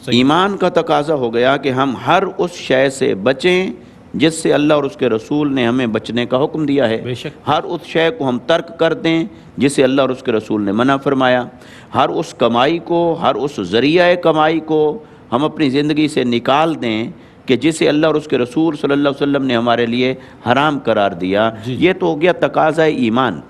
ایمان کا تقاضا ہو گیا کہ ہم ہر اس شے سے بچیں جس سے اللہ اور اس کے رسول نے ہمیں بچنے کا حکم دیا ہے، ہر اس شے کو ہم ترک کر دیں جسے اللہ اور اس کے رسول نے منع فرمایا، ہر اس کمائی کو، ہر اس ذریعہ کمائی کو ہم اپنی زندگی سے نکال دیں کہ جسے اللہ اور اس کے رسول صلی اللہ علیہ وسلم نے ہمارے لیے حرام قرار دیا۔ یہ تو ہو گیا تقاضا ایمان۔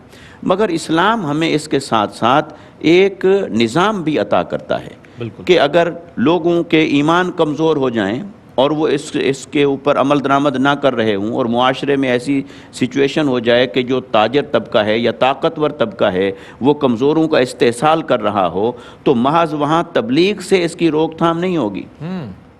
مگر اسلام ہمیں اس کے ساتھ ساتھ ایک نظام بھی عطا کرتا ہے کہ اگر لوگوں کے ایمان کمزور ہو جائیں اور وہ اس کے اوپر عمل درآمد نہ کر رہے ہوں، اور معاشرے میں ایسی سچویشن ہو جائے کہ جو تاجر طبقہ ہے یا طاقتور طبقہ ہے وہ کمزوروں کا استحصال کر رہا ہو، تو محض وہاں تبلیغ سے اس کی روک تھام نہیں ہوگی۔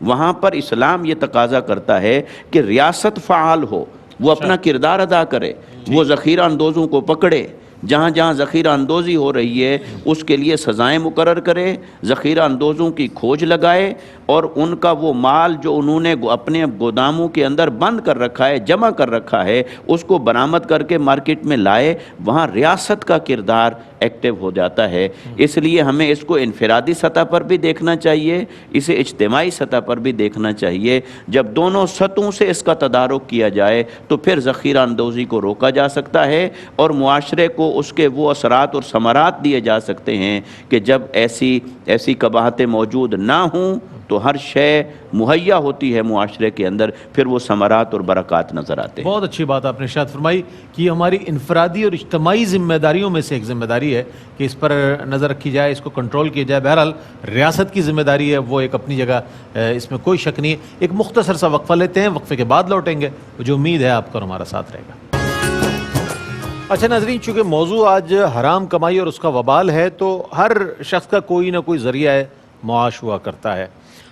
وہاں پر اسلام یہ تقاضا کرتا ہے کہ ریاست فعال ہو، وہ اپنا کردار ادا کرے، وہ ذخیرہ اندوزوں کو پکڑے، جہاں جہاں ذخیرہ اندوزی ہو رہی ہے اس کے لیے سزائیں مقرر کرے، ذخیرہ اندوزوں کی کھوج لگائے، اور ان کا وہ مال جو انہوں نے اپنے گوداموں کے اندر بند کر رکھا ہے، جمع کر رکھا ہے، اس کو برآمد کر کے مارکیٹ میں لائے۔ وہاں ریاست کا کردار ایکٹیو ہو جاتا ہے۔ اس لیے ہمیں اس کو انفرادی سطح پر بھی دیکھنا چاہیے، اسے اجتماعی سطح پر بھی دیکھنا چاہیے۔ جب دونوں سطحوں سے اس کا تدارک کیا جائے تو پھر ذخیرہ اندوزی کو روکا جا سکتا ہے، اور معاشرے کو اس کے وہ اثرات اور ثمرات دیے جا سکتے ہیں کہ جب ایسی قباحتیں موجود نہ ہوں تو ہر شے مہیا ہوتی ہے معاشرے کے اندر، پھر وہ ثمرات اور برکات نظر آتے ہیں۔ بہت اچھی بات آپ نے ارشاد فرمائی کہ ہماری انفرادی اور اجتماعی ذمہ داریوں میں سے ایک ذمہ داری ہے کہ اس پر نظر رکھی جائے، اس کو کنٹرول کیا جائے۔ بہرحال ریاست کی ذمہ داری ہے، وہ ایک اپنی جگہ، اس میں کوئی شک نہیں ہے۔ ایک مختصر سا وقفہ لیتے ہیں، وقفے کے بعد لوٹیں گے، مجھے امید ہے آپ کا ہمارا ساتھ رہے گا۔ اچھا ناظرین، چونکہ موضوع آج حرام کمائی اور اس کا وبال ہے تو ہر شخص کا کوئی نہ کوئی ذریعہ معاش ہوا کرتا ہے۔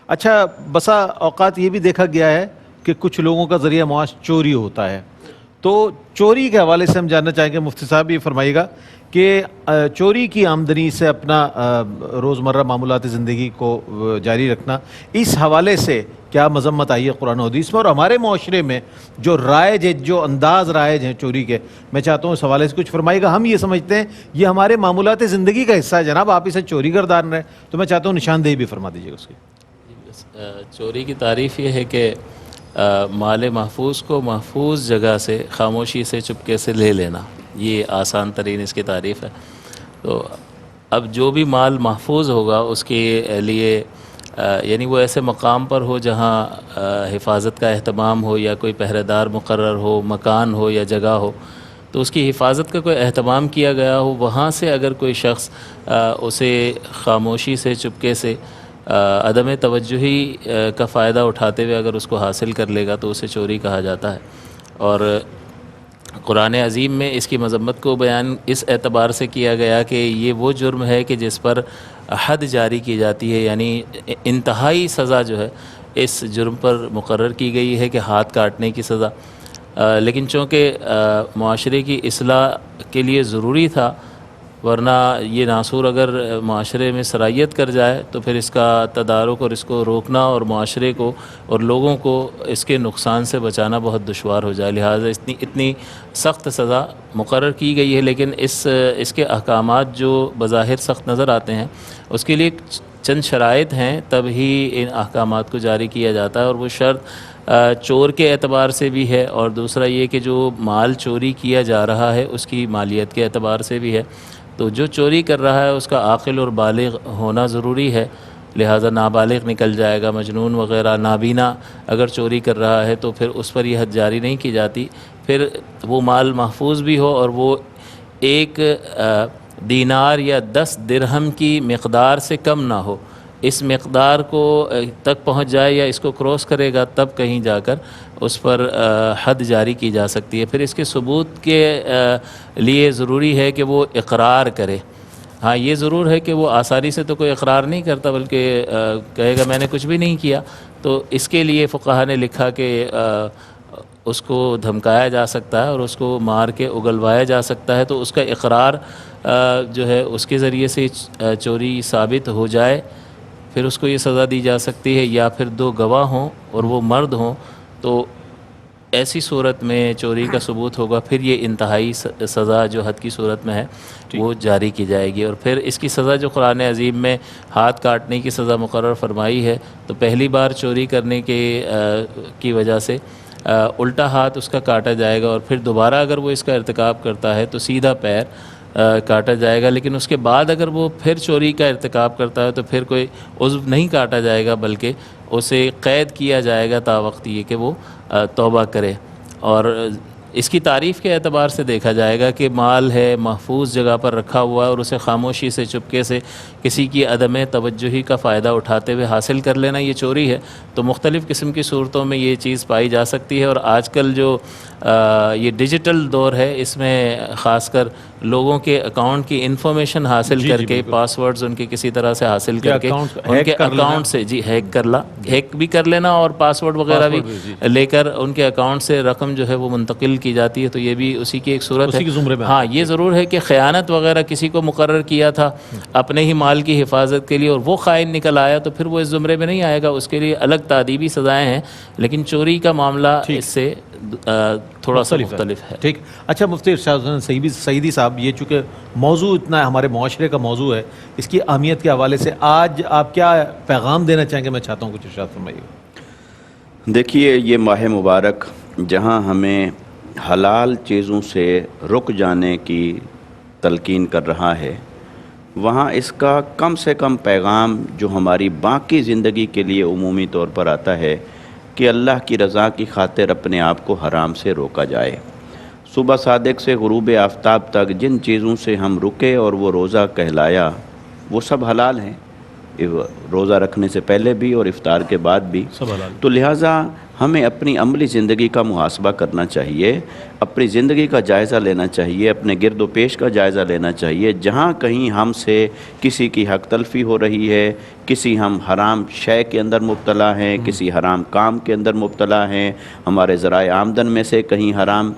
اچھا، بسا اوقات یہ بھی دیکھا گیا ہے کہ کچھ لوگوں کا ذریعہ معاش چوری ہوتا ہے، تو چوری کے حوالے سے ہم جاننا چاہیں گے، مفتی صاحب یہ فرمائیے گا کہ چوری کی آمدنی سے اپنا روزمرہ معمولات زندگی کو جاری رکھنا، اس حوالے سے کیا مذمت آئی ہے قرآن و حدیث میں، اور ہمارے معاشرے میں جو رائج ہے، جو انداز رائج ہیں چوری کے، میں چاہتا ہوں اس حوالے سے کچھ فرمائیے گا۔ ہم یہ سمجھتے ہیں یہ ہمارے معمولات زندگی کا حصہ ہے، جناب آپ اسے چوری گردان رہے، تو میں چاہتا ہوں نشاندہی بھی فرما دیجیے گا اس کی۔ چوری کی تعریف یہ ہے کہ مال محفوظ کو محفوظ جگہ سے خاموشی سے چپکے سے لے لینا، یہ آسان ترین اس کی تعریف ہے۔ تو اب جو بھی مال محفوظ ہوگا اس کے لیے یعنی وہ ایسے مقام پر ہو جہاں حفاظت کا اہتمام ہو، یا کوئی پہرے دار مقرر ہو، مکان ہو یا جگہ ہو، تو اس کی حفاظت کا کوئی اہتمام کیا گیا ہو، وہاں سے اگر کوئی شخص اسے خاموشی سے چپکے سے عدم توجہی کا فائدہ اٹھاتے ہوئے اگر اس کو حاصل کر لے گا تو اسے چوری کہا جاتا ہے۔ اور قرآن عظیم میں اس کی مذمت کو بیان اس اعتبار سے کیا گیا کہ یہ وہ جرم ہے کہ جس پر حد جاری کی جاتی ہے، یعنی انتہائی سزا جو ہے اس جرم پر مقرر کی گئی ہے کہ ہاتھ کاٹنے کی سزا۔ لیکن چونکہ معاشرے کی اصلاح کے لیے ضروری تھا، ورنہ یہ ناسور اگر معاشرے میں سرایت کر جائے تو پھر اس کا تدارک اور اس کو روکنا اور معاشرے کو اور لوگوں کو اس کے نقصان سے بچانا بہت دشوار ہو جائے، لہٰذا اتنی سخت سزا مقرر کی گئی ہے۔ لیکن اس کے احکامات جو بظاہر سخت نظر آتے ہیں، اس کے لیے چند شرائط ہیں، تب ہی ان احکامات کو جاری کیا جاتا ہے، اور وہ شرط چور کے اعتبار سے بھی ہے، اور دوسرا یہ کہ جو مال چوری کیا جا رہا ہے اس کی مالیت کے اعتبار سے بھی ہے۔ تو جو چوری کر رہا ہے اس کا عاقل اور بالغ ہونا ضروری ہے، لہٰذا نابالغ نکل جائے گا، مجنون وغیرہ نابینا اگر چوری کر رہا ہے تو پھر اس پر یہ حد جاری نہیں کی جاتی۔ پھر وہ مال محفوظ بھی ہو اور وہ 1 دینار یا 10 درہم کی مقدار سے کم نہ ہو، اس مقدار کو تک پہنچ جائے یا اس کو کراس کرے گا تب کہیں جا کر اس پر حد جاری کی جا سکتی ہے۔ پھر اس کے ثبوت کے لیے ضروری ہے کہ وہ اقرار کرے۔ ہاں یہ ضرور ہے کہ وہ آسانی سے تو کوئی اقرار نہیں کرتا، بلکہ کہے گا میں نے کچھ بھی نہیں کیا، تو اس کے لیے فقہا نے لکھا کہ اس کو دھمکایا جا سکتا ہے اور اس کو مار کے اگلوایا جا سکتا ہے، تو اس کا اقرار جو ہے اس کے ذریعے سے چوری ثابت ہو جائے، پھر اس کو یہ سزا دی جا سکتی ہے، یا پھر 2 گواہ ہوں اور وہ مرد ہوں تو ایسی صورت میں چوری کا ثبوت ہوگا، پھر یہ انتہائی سزا جو حد کی صورت میں ہے وہ جاری کی جائے گی۔ اور پھر اس کی سزا جو قرآن عظیم میں ہاتھ کاٹنے کی سزا مقرر فرمائی ہے، تو پہلی بار چوری کرنے کی وجہ سے الٹا ہاتھ اس کا کاٹا جائے گا، اور پھر دوبارہ اگر وہ اس کا ارتکاب کرتا ہے تو سیدھا پیر کاٹا جائے گا۔ لیکن اس کے بعد اگر وہ پھر چوری کا ارتکاب کرتا ہے تو پھر کوئی عضو نہیں کاٹا جائے گا، بلکہ اسے قید کیا جائے گا تا وقت یہ کہ وہ توبہ کرے۔ اور اس کی تعریف کے اعتبار سے دیکھا جائے گا کہ مال ہے محفوظ جگہ پر رکھا ہوا ہے اور اسے خاموشی سے چپکے سے کسی کی عدم توجہی کا فائدہ اٹھاتے ہوئے حاصل کر لینا یہ چوری ہے۔ تو مختلف قسم کی صورتوں میں یہ چیز پائی جا سکتی ہے، اور آج کل جو یہ ڈیجیٹل دور ہے اس میں خاص کر لوگوں کے اکاؤنٹ کی انفارمیشن حاصل کر کے پاس ورڈز ان کے کسی طرح سے حاصل کر کے ان کے اکاؤنٹ سے ہیک بھی کر لینا، اور پاس ورڈ وغیرہ بھی لے کر ان کے اکاؤنٹ سے رقم جو ہے وہ منتقل کی جاتی ہے، تو یہ بھی اسی کی ایک صورت ہے۔ ہاں یہ ضرور ہے کہ خیانت وغیرہ کسی کو مقرر کیا تھا اپنے ہی مال کی حفاظت کے لیے اور وہ خائن نکل آیا تو پھر وہ اس زمرے میں نہیں آئے گا، اس کے لیے الگ تعدیبی سزائیں ہیں۔ لیکن چوری کا معاملہ اس سے تھوڑا سا مختلف ہے۔ ٹھیک، اچھا مفتی ارشاد حسین سعیدی صاحب، یہ چونکہ موضوع اتنا ہمارے معاشرے کا موضوع ہے، اس کی اہمیت کے حوالے سے آج آپ کیا پیغام دینا چاہیں گے؟ میں چاہتا ہوں کچھ ارشاد فرمائیے۔ دیکھیے یہ ماہ مبارک جہاں ہمیں حلال چیزوں سے رک جانے کی تلقین کر رہا ہے، وہاں اس کا کم سے کم پیغام جو ہماری باقی زندگی کے لیے عمومی طور پر آتا ہے کہ اللہ کی رضا کی خاطر اپنے آپ کو حرام سے روکا جائے۔ صبح صادق سے غروب آفتاب تک جن چیزوں سے ہم رکے اور وہ روزہ کہلایا وہ سب حلال ہیں، روزہ رکھنے سے پہلے بھی اور افطار کے بعد بھی سب حلال۔ تو لہٰذا ہمیں اپنی عملی زندگی کا محاسبہ کرنا چاہیے، اپنی زندگی کا جائزہ لینا چاہیے، اپنے گرد و پیش کا جائزہ لینا چاہیے۔ جہاں کہیں ہم سے کسی کی حق تلفی ہو رہی ہے، کسی ہم حرام شے کے اندر مبتلا ہیں، کسی حرام کام کے اندر مبتلا ہیں، ہمارے ذرائع آمدن میں سے کہیں حرام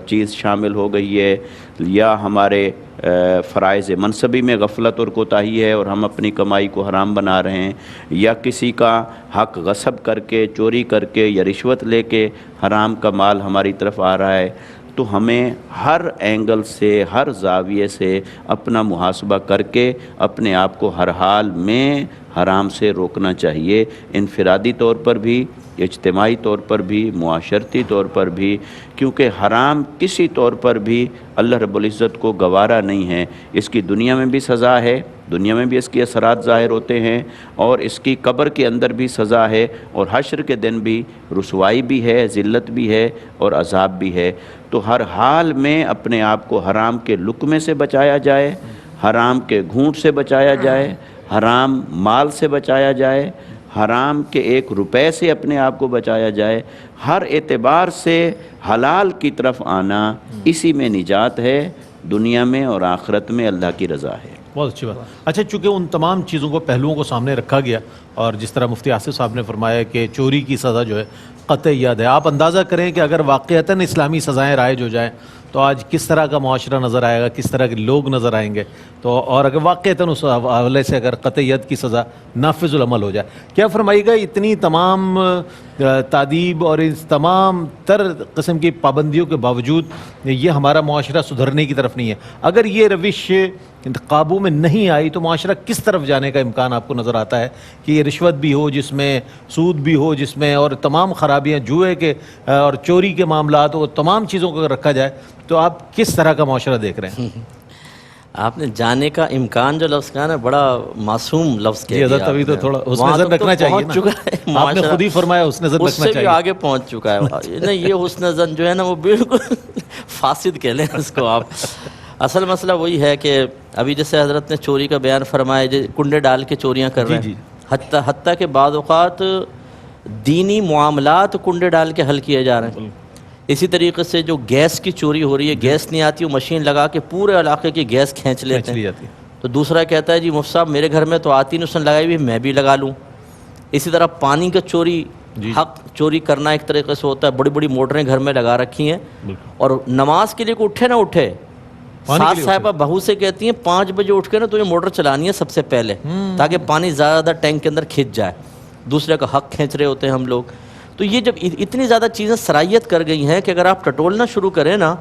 چیز شامل ہو گئی ہے، یا ہمارے فرائض منصبی میں غفلت اور کوتاہی ہے اور ہم اپنی کمائی کو حرام بنا رہے ہیں، یا کسی کا حق غصب کر کے، چوری کر کے یا رشوت لے کے حرام کا مال ہماری طرف آ رہا ہے، تو ہمیں ہر اینگل سے، ہر زاویے سے اپنا محاسبہ کر کے اپنے آپ کو ہر حال میں حرام سے روکنا چاہیے، انفرادی طور پر بھی، اجتماعی طور پر بھی، معاشرتی طور پر بھی، کیونکہ حرام کسی طور پر بھی اللہ رب العزت کو گوارا نہیں ہے۔ اس کی دنیا میں بھی سزا ہے، دنیا میں بھی اس کے اثرات ظاہر ہوتے ہیں، اور اس کی قبر کے اندر بھی سزا ہے، اور حشر کے دن بھی رسوائی بھی ہے، ذلت بھی ہے اور عذاب بھی ہے۔ تو ہر حال میں اپنے آپ کو حرام کے لقمے سے بچایا جائے، حرام کے گھونٹ سے بچایا جائے، حرام مال سے بچایا جائے، حرام کے 1 روپے سے اپنے آپ کو بچایا جائے، ہر اعتبار سے حلال کی طرف آنا، اسی میں نجات ہے، دنیا میں اور آخرت میں اللہ کی رضا ہے۔ بہت اچھی بات۔ اچھا، چونکہ ان تمام چیزوں کو، پہلوؤں کو سامنے رکھا گیا، اور جس طرح مفتی آصف صاحب نے فرمایا کہ چوری کی سزا جو ہے قطعی یاد ہے، آپ اندازہ کریں کہ اگر واقعتاً اسلامی سزائیں رائج ہو جائیں تو آج کس طرح کا معاشرہ نظر آئے گا، کس طرح کے لوگ نظر آئیں گے، تو اور اگر واقعتاً اس حوالے سے اگر قطعی ید کی سزا نافذ العمل ہو جائے، کیا فرمائیے گا اتنی تمام تادیب اور اس تمام تر قسم کی پابندیوں کے باوجود یہ ہمارا معاشرہ سدھرنے کی طرف نہیں ہے؟ اگر یہ روش قابو میں نہیں آئی تو معاشرہ کس طرف جانے کا امکان آپ کو نظر آتا ہے کہ یہ رشوت بھی ہو جس میں، سود بھی ہو جس میں، اور تمام خرابیاں، جوئے کے اور چوری کے معاملات، اور تمام چیزوں کو اگر رکھا جائے تو آپ کس طرح کا معاشرہ دیکھ رہے ہیں؟ آپ نے جانے کا امکان جو لفظ کہا نا، بڑا معصوم لفظ کہہ جی دیا حضرت، ابھی تو تھوڑا اس وہاں نظر تک تو رکھنا چاہیے پہنچ چکا ہے نا، آپ نے معاشرہ، خود ہی فرمایا اس نظر اس رکھنا سے بھی چاہیے۔ آگے پہنچ چکا ہے نہیں، یہ حسن زن جو ہے نا وہ بالکل فاسد کہہ لیں اس کو آپ۔ اصل مسئلہ وہی ہے کہ ابھی جیسے حضرت نے چوری کا بیان فرمایا، کنڈے ڈال کے چوریاں کر رہے ہیں، حتیٰ کہ بعض اوقات دینی معاملات کنڈے ڈال کے حل کیے جا رہے ہیں۔ اسی طریقے سے جو گیس کی چوری ہو رہی ہے، گیس نہیں آتی، وہ مشین لگا کے پورے علاقے کی گیس کھینچ لیتے ہیں، تو دوسرا کہتا ہے جی مفتی صاحب میرے گھر میں تو آتی نہیں، اس نے لگائی ہوئی میں بھی لگا لوں۔ اسی طرح پانی کا چوری، حق چوری کرنا ایک طریقے سے ہوتا ہے، بڑی بڑی موٹریں گھر میں لگا رکھی ہیں، اور نماز کے لیے کوئی اٹھے نہ اٹھے، ساتھ صاحبہ بہو سے کہتی ہیں 5 بجے اٹھ کے نا تو یہ موٹر چلانی ہے سب سے پہلے، تاکہ پانی زیادہ ٹینک کے اندر کھنچ جائے، دوسرے کا حق کھینچ رہے ہوتے ہیں ہم لوگ۔ تو یہ جب اتنی زیادہ چیزیں صلاحیت کر گئی ہیں کہ اگر آپ ٹٹولنا شروع کریں نا،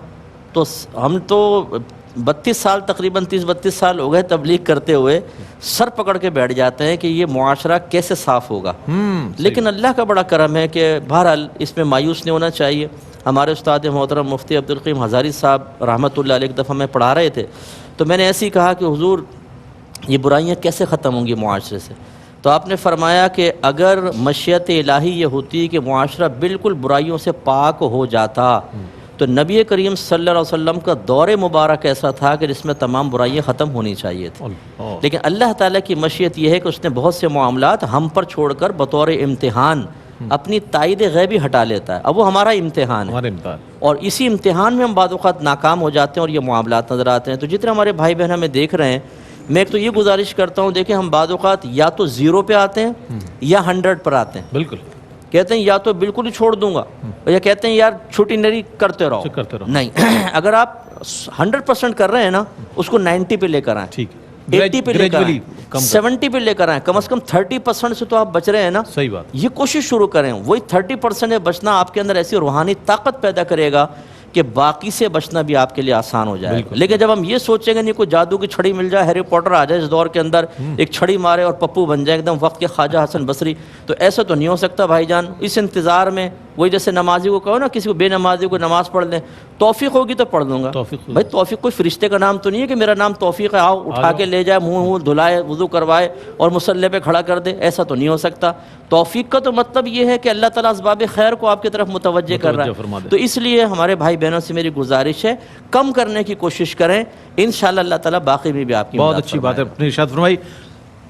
تو ہم تو 32 سال، تقریباً 30-32 سال ہو گئے تبلیغ کرتے ہوئے، سر پکڑ کے بیٹھ جاتے ہیں کہ یہ معاشرہ کیسے صاف ہوگا۔ لیکن اللہ کا بڑا کرم ہے کہ بہرحال اس میں مایوس نہیں ہونا چاہیے۔ ہمارے استاد محترم مفتی عبدالقیم ہزاری صاحب رحمۃ اللہ علیہ ایک دفعہ میں پڑھا رہے تھے، تو میں نے ایسے ہی کہا کہ حضور یہ برائیاں کیسے ختم ہوں گی معاشرے سے؟ تو آپ نے فرمایا کہ اگر مشیت الہی یہ ہوتی کہ معاشرہ بالکل برائیوں سے پاک ہو جاتا تو نبی کریم صلی اللہ علیہ وسلم کا دور مبارک ایسا تھا کہ جس میں تمام برائیاں ختم ہونی چاہیے تھیں، لیکن اللہ تعالیٰ کی مشیت یہ ہے کہ اس نے بہت سے معاملات ہم پر چھوڑ کر بطور امتحان اپنی تائید غیبی ہٹا لیتا ہے، اب وہ ہمارا امتحان ہے، اور اسی امتحان میں ہم بعض اوقات ناکام ہو جاتے ہیں اور یہ معاملات نظر آتے ہیں۔ تو جتنے ہمارے بھائی بہن ہمیں دیکھ رہے ہیں، میں ایک تو یہ گزارش کرتا ہوں، دیکھیں ہم بعض اوقات یا تو 0 پہ آتے ہیں یا 100 پر آتے ہیں، بالکل کہتے ہیں یا تو بالکل ہی چھوڑ دوں گا، یا کہتے ہیں یار چھوٹی نری کرتے رہو، نہیں اگر آپ 100% کر رہے ہیں نا، اس کو 90 پہ لے کر آئیں، 80 پہ لے کر آئیں، 70 پہ لے کر آئیں، کم از کم 30% سے تو آپ بچ رہے ہیں نا، صحیح بات، یہ کوشش شروع کریں، وہی 30% ہے بچنا آپ کے اندر ایسی روحانی طاقت پیدا کرے گا کہ باقی سے بچنا بھی آپ کے لیے آسان ہو جائے گا۔ لیکن جب ہم یہ سوچیں گے نہیں کوئی جادو کی چھڑی مل جائے، ہیری پوٹر آ جائے اس دور کے اندر، ایک چھڑی مارے اور پپو بن جائے ایک دم وقت کے خواجہ حسن بصری، تو ایسا تو نہیں ہو سکتا بھائی جان۔ اس انتظار میں وہی جیسے نمازی کو کہو نا، کسی کو بے نمازی کو نماز پڑھ لیں، توفیق ہوگی تو پڑھ لوں گا، بھائی توفیق کوئی فرشتے کا نام تو نہیں ہے کہ میرا نام توفیق ہے، آؤ اٹھا کے لے جائے، منہ دھلائے، وضو کروائے اور مصلی پہ کھڑا کر دے، ایسا تو نہیں ہو سکتا۔ توفیق کا تو مطلب یہ ہے کہ اللہ تعالیٰ اسباب خیر کو آپ کی طرف متوجہ کر رہا ہے، تو اس لیے ہمارے بھائی بہنوں سے میری گزارش ہے کم کرنے کی کوشش کریں، انشاءاللہ اللہ تعالیٰ باقی میں بھی آپ کی بہت اچھی بات ہے اپنے ارشاد فرمائی۔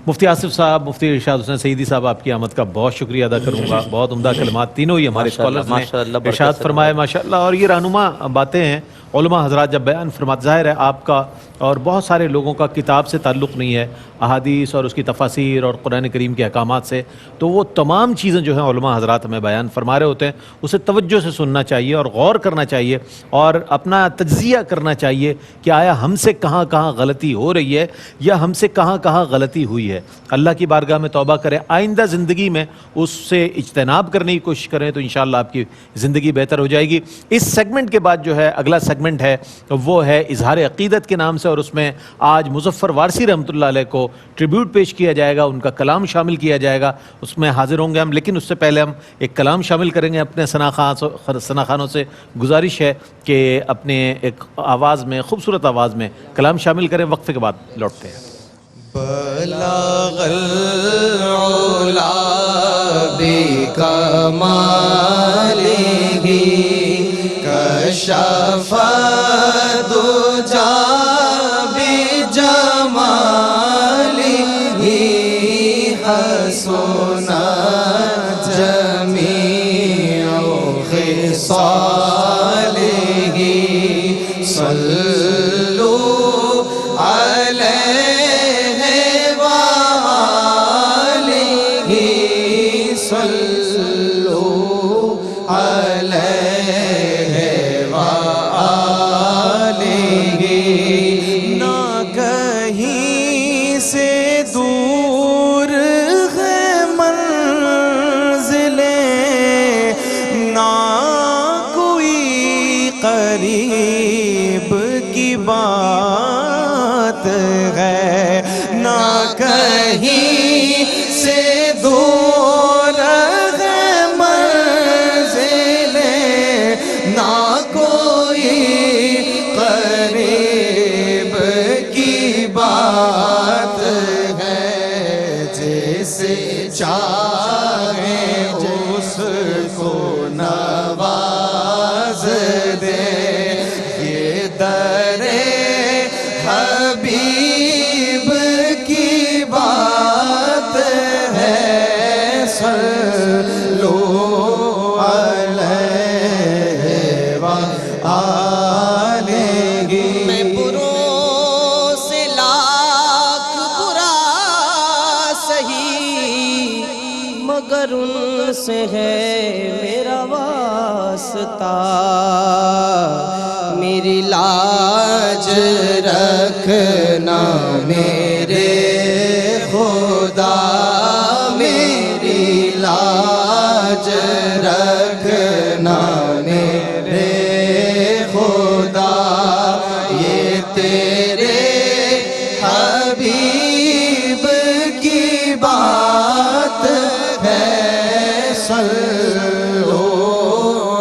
مفتی آصف صاحب، مفتی ارشاد حسین سعیدی صاحب، آپ کی آمد کا بہت شکریہ ادا کروں گا، بہت عمدہ کلمات تینوں ہی ہمارے اسکالرز نے ارشاد فرمائے ماشاءاللہ، اور یہ رہنما باتیں ہیں علماء حضرات جب بیان فرماتے، ظاہر ہے آپ کا اور بہت سارے لوگوں کا کتاب سے تعلق نہیں ہے، احادیث اور اس کی تفاسیر اور قرآن کریم کے احکامات سے، تو وہ تمام چیزیں جو ہیں علماء حضرات ہمیں بیان فرما رہے ہوتے ہیں، اسے توجہ سے سننا چاہیے اور غور کرنا چاہیے اور اپنا تجزیہ کرنا چاہیے کہ آیا ہم سے کہاں کہاں غلطی ہو رہی ہے یا ہم سے کہاں کہاں غلطی ہوئی ہے۔ اللہ کی بارگاہ میں توبہ کریں، آئندہ زندگی میں اس سے اجتناب کرنے کی کوشش کریں تو انشاءاللہ آپ کی زندگی بہتر ہو جائے گی۔ اس سیگمنٹ کے بعد جو ہے اگلا سیگمنٹ ہے وہ ہے اظہار عقیدت کے نام سے، اور اس میں آج مظفر وارثی رحمۃ اللہ علیہ کو ٹریبیوٹ پیش کیا جائے گا، ان کا کلام شامل کیا جائے گا، اس میں حاضر ہوں گے ہم، لیکن اس سے پہلے ہم ایک کلام شامل کریں گے۔ اپنے ثنا خانوں سے گزارش ہے کہ اپنے ایک آواز میں، خوبصورت آواز میں کلام شامل کریں، وقفے کے بعد لوٹتے ہیں۔ بلغ العلا بکمالہ کشف الدجی بجمالہ حسن جمیع خصالہ صلو علیہ قریب کی بات ہے، نہ کہیں سے دور ہے منزلیں، نہ کوئی قریب کی بات ہے، جیسے چاہے اس کو نواز دے، یہ در حبیب کی بات ہے، صلو علیہ وآلہ۔ میں بروں سے لاکھ برا سہی، مگر ان سے ہے میرا واسطہ، میری لاج رکھنا میرے خدا، میری لاج رکھنا میرے خدا، یہ تیرے حبیب کی بات ہے، صلو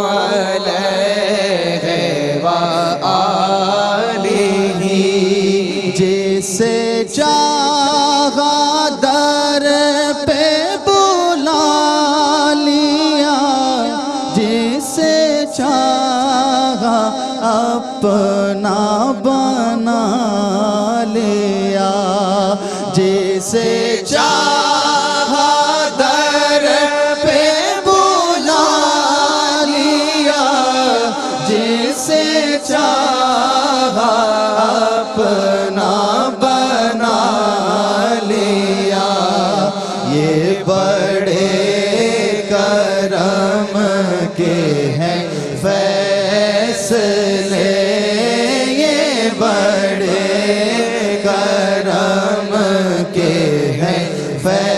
علیہ وآلہ۔ جیسے چاہا در پہ بلا لیا، جیسے چاہا اپنا بنا لیا، جیسے چاہا در پہ بلا لیا، جیسے چاہا اپنا بنا لیا، یہ بڑے کرم کے ہیں فیصلے، یہ بڑے کرم کے ہیں فیصلے،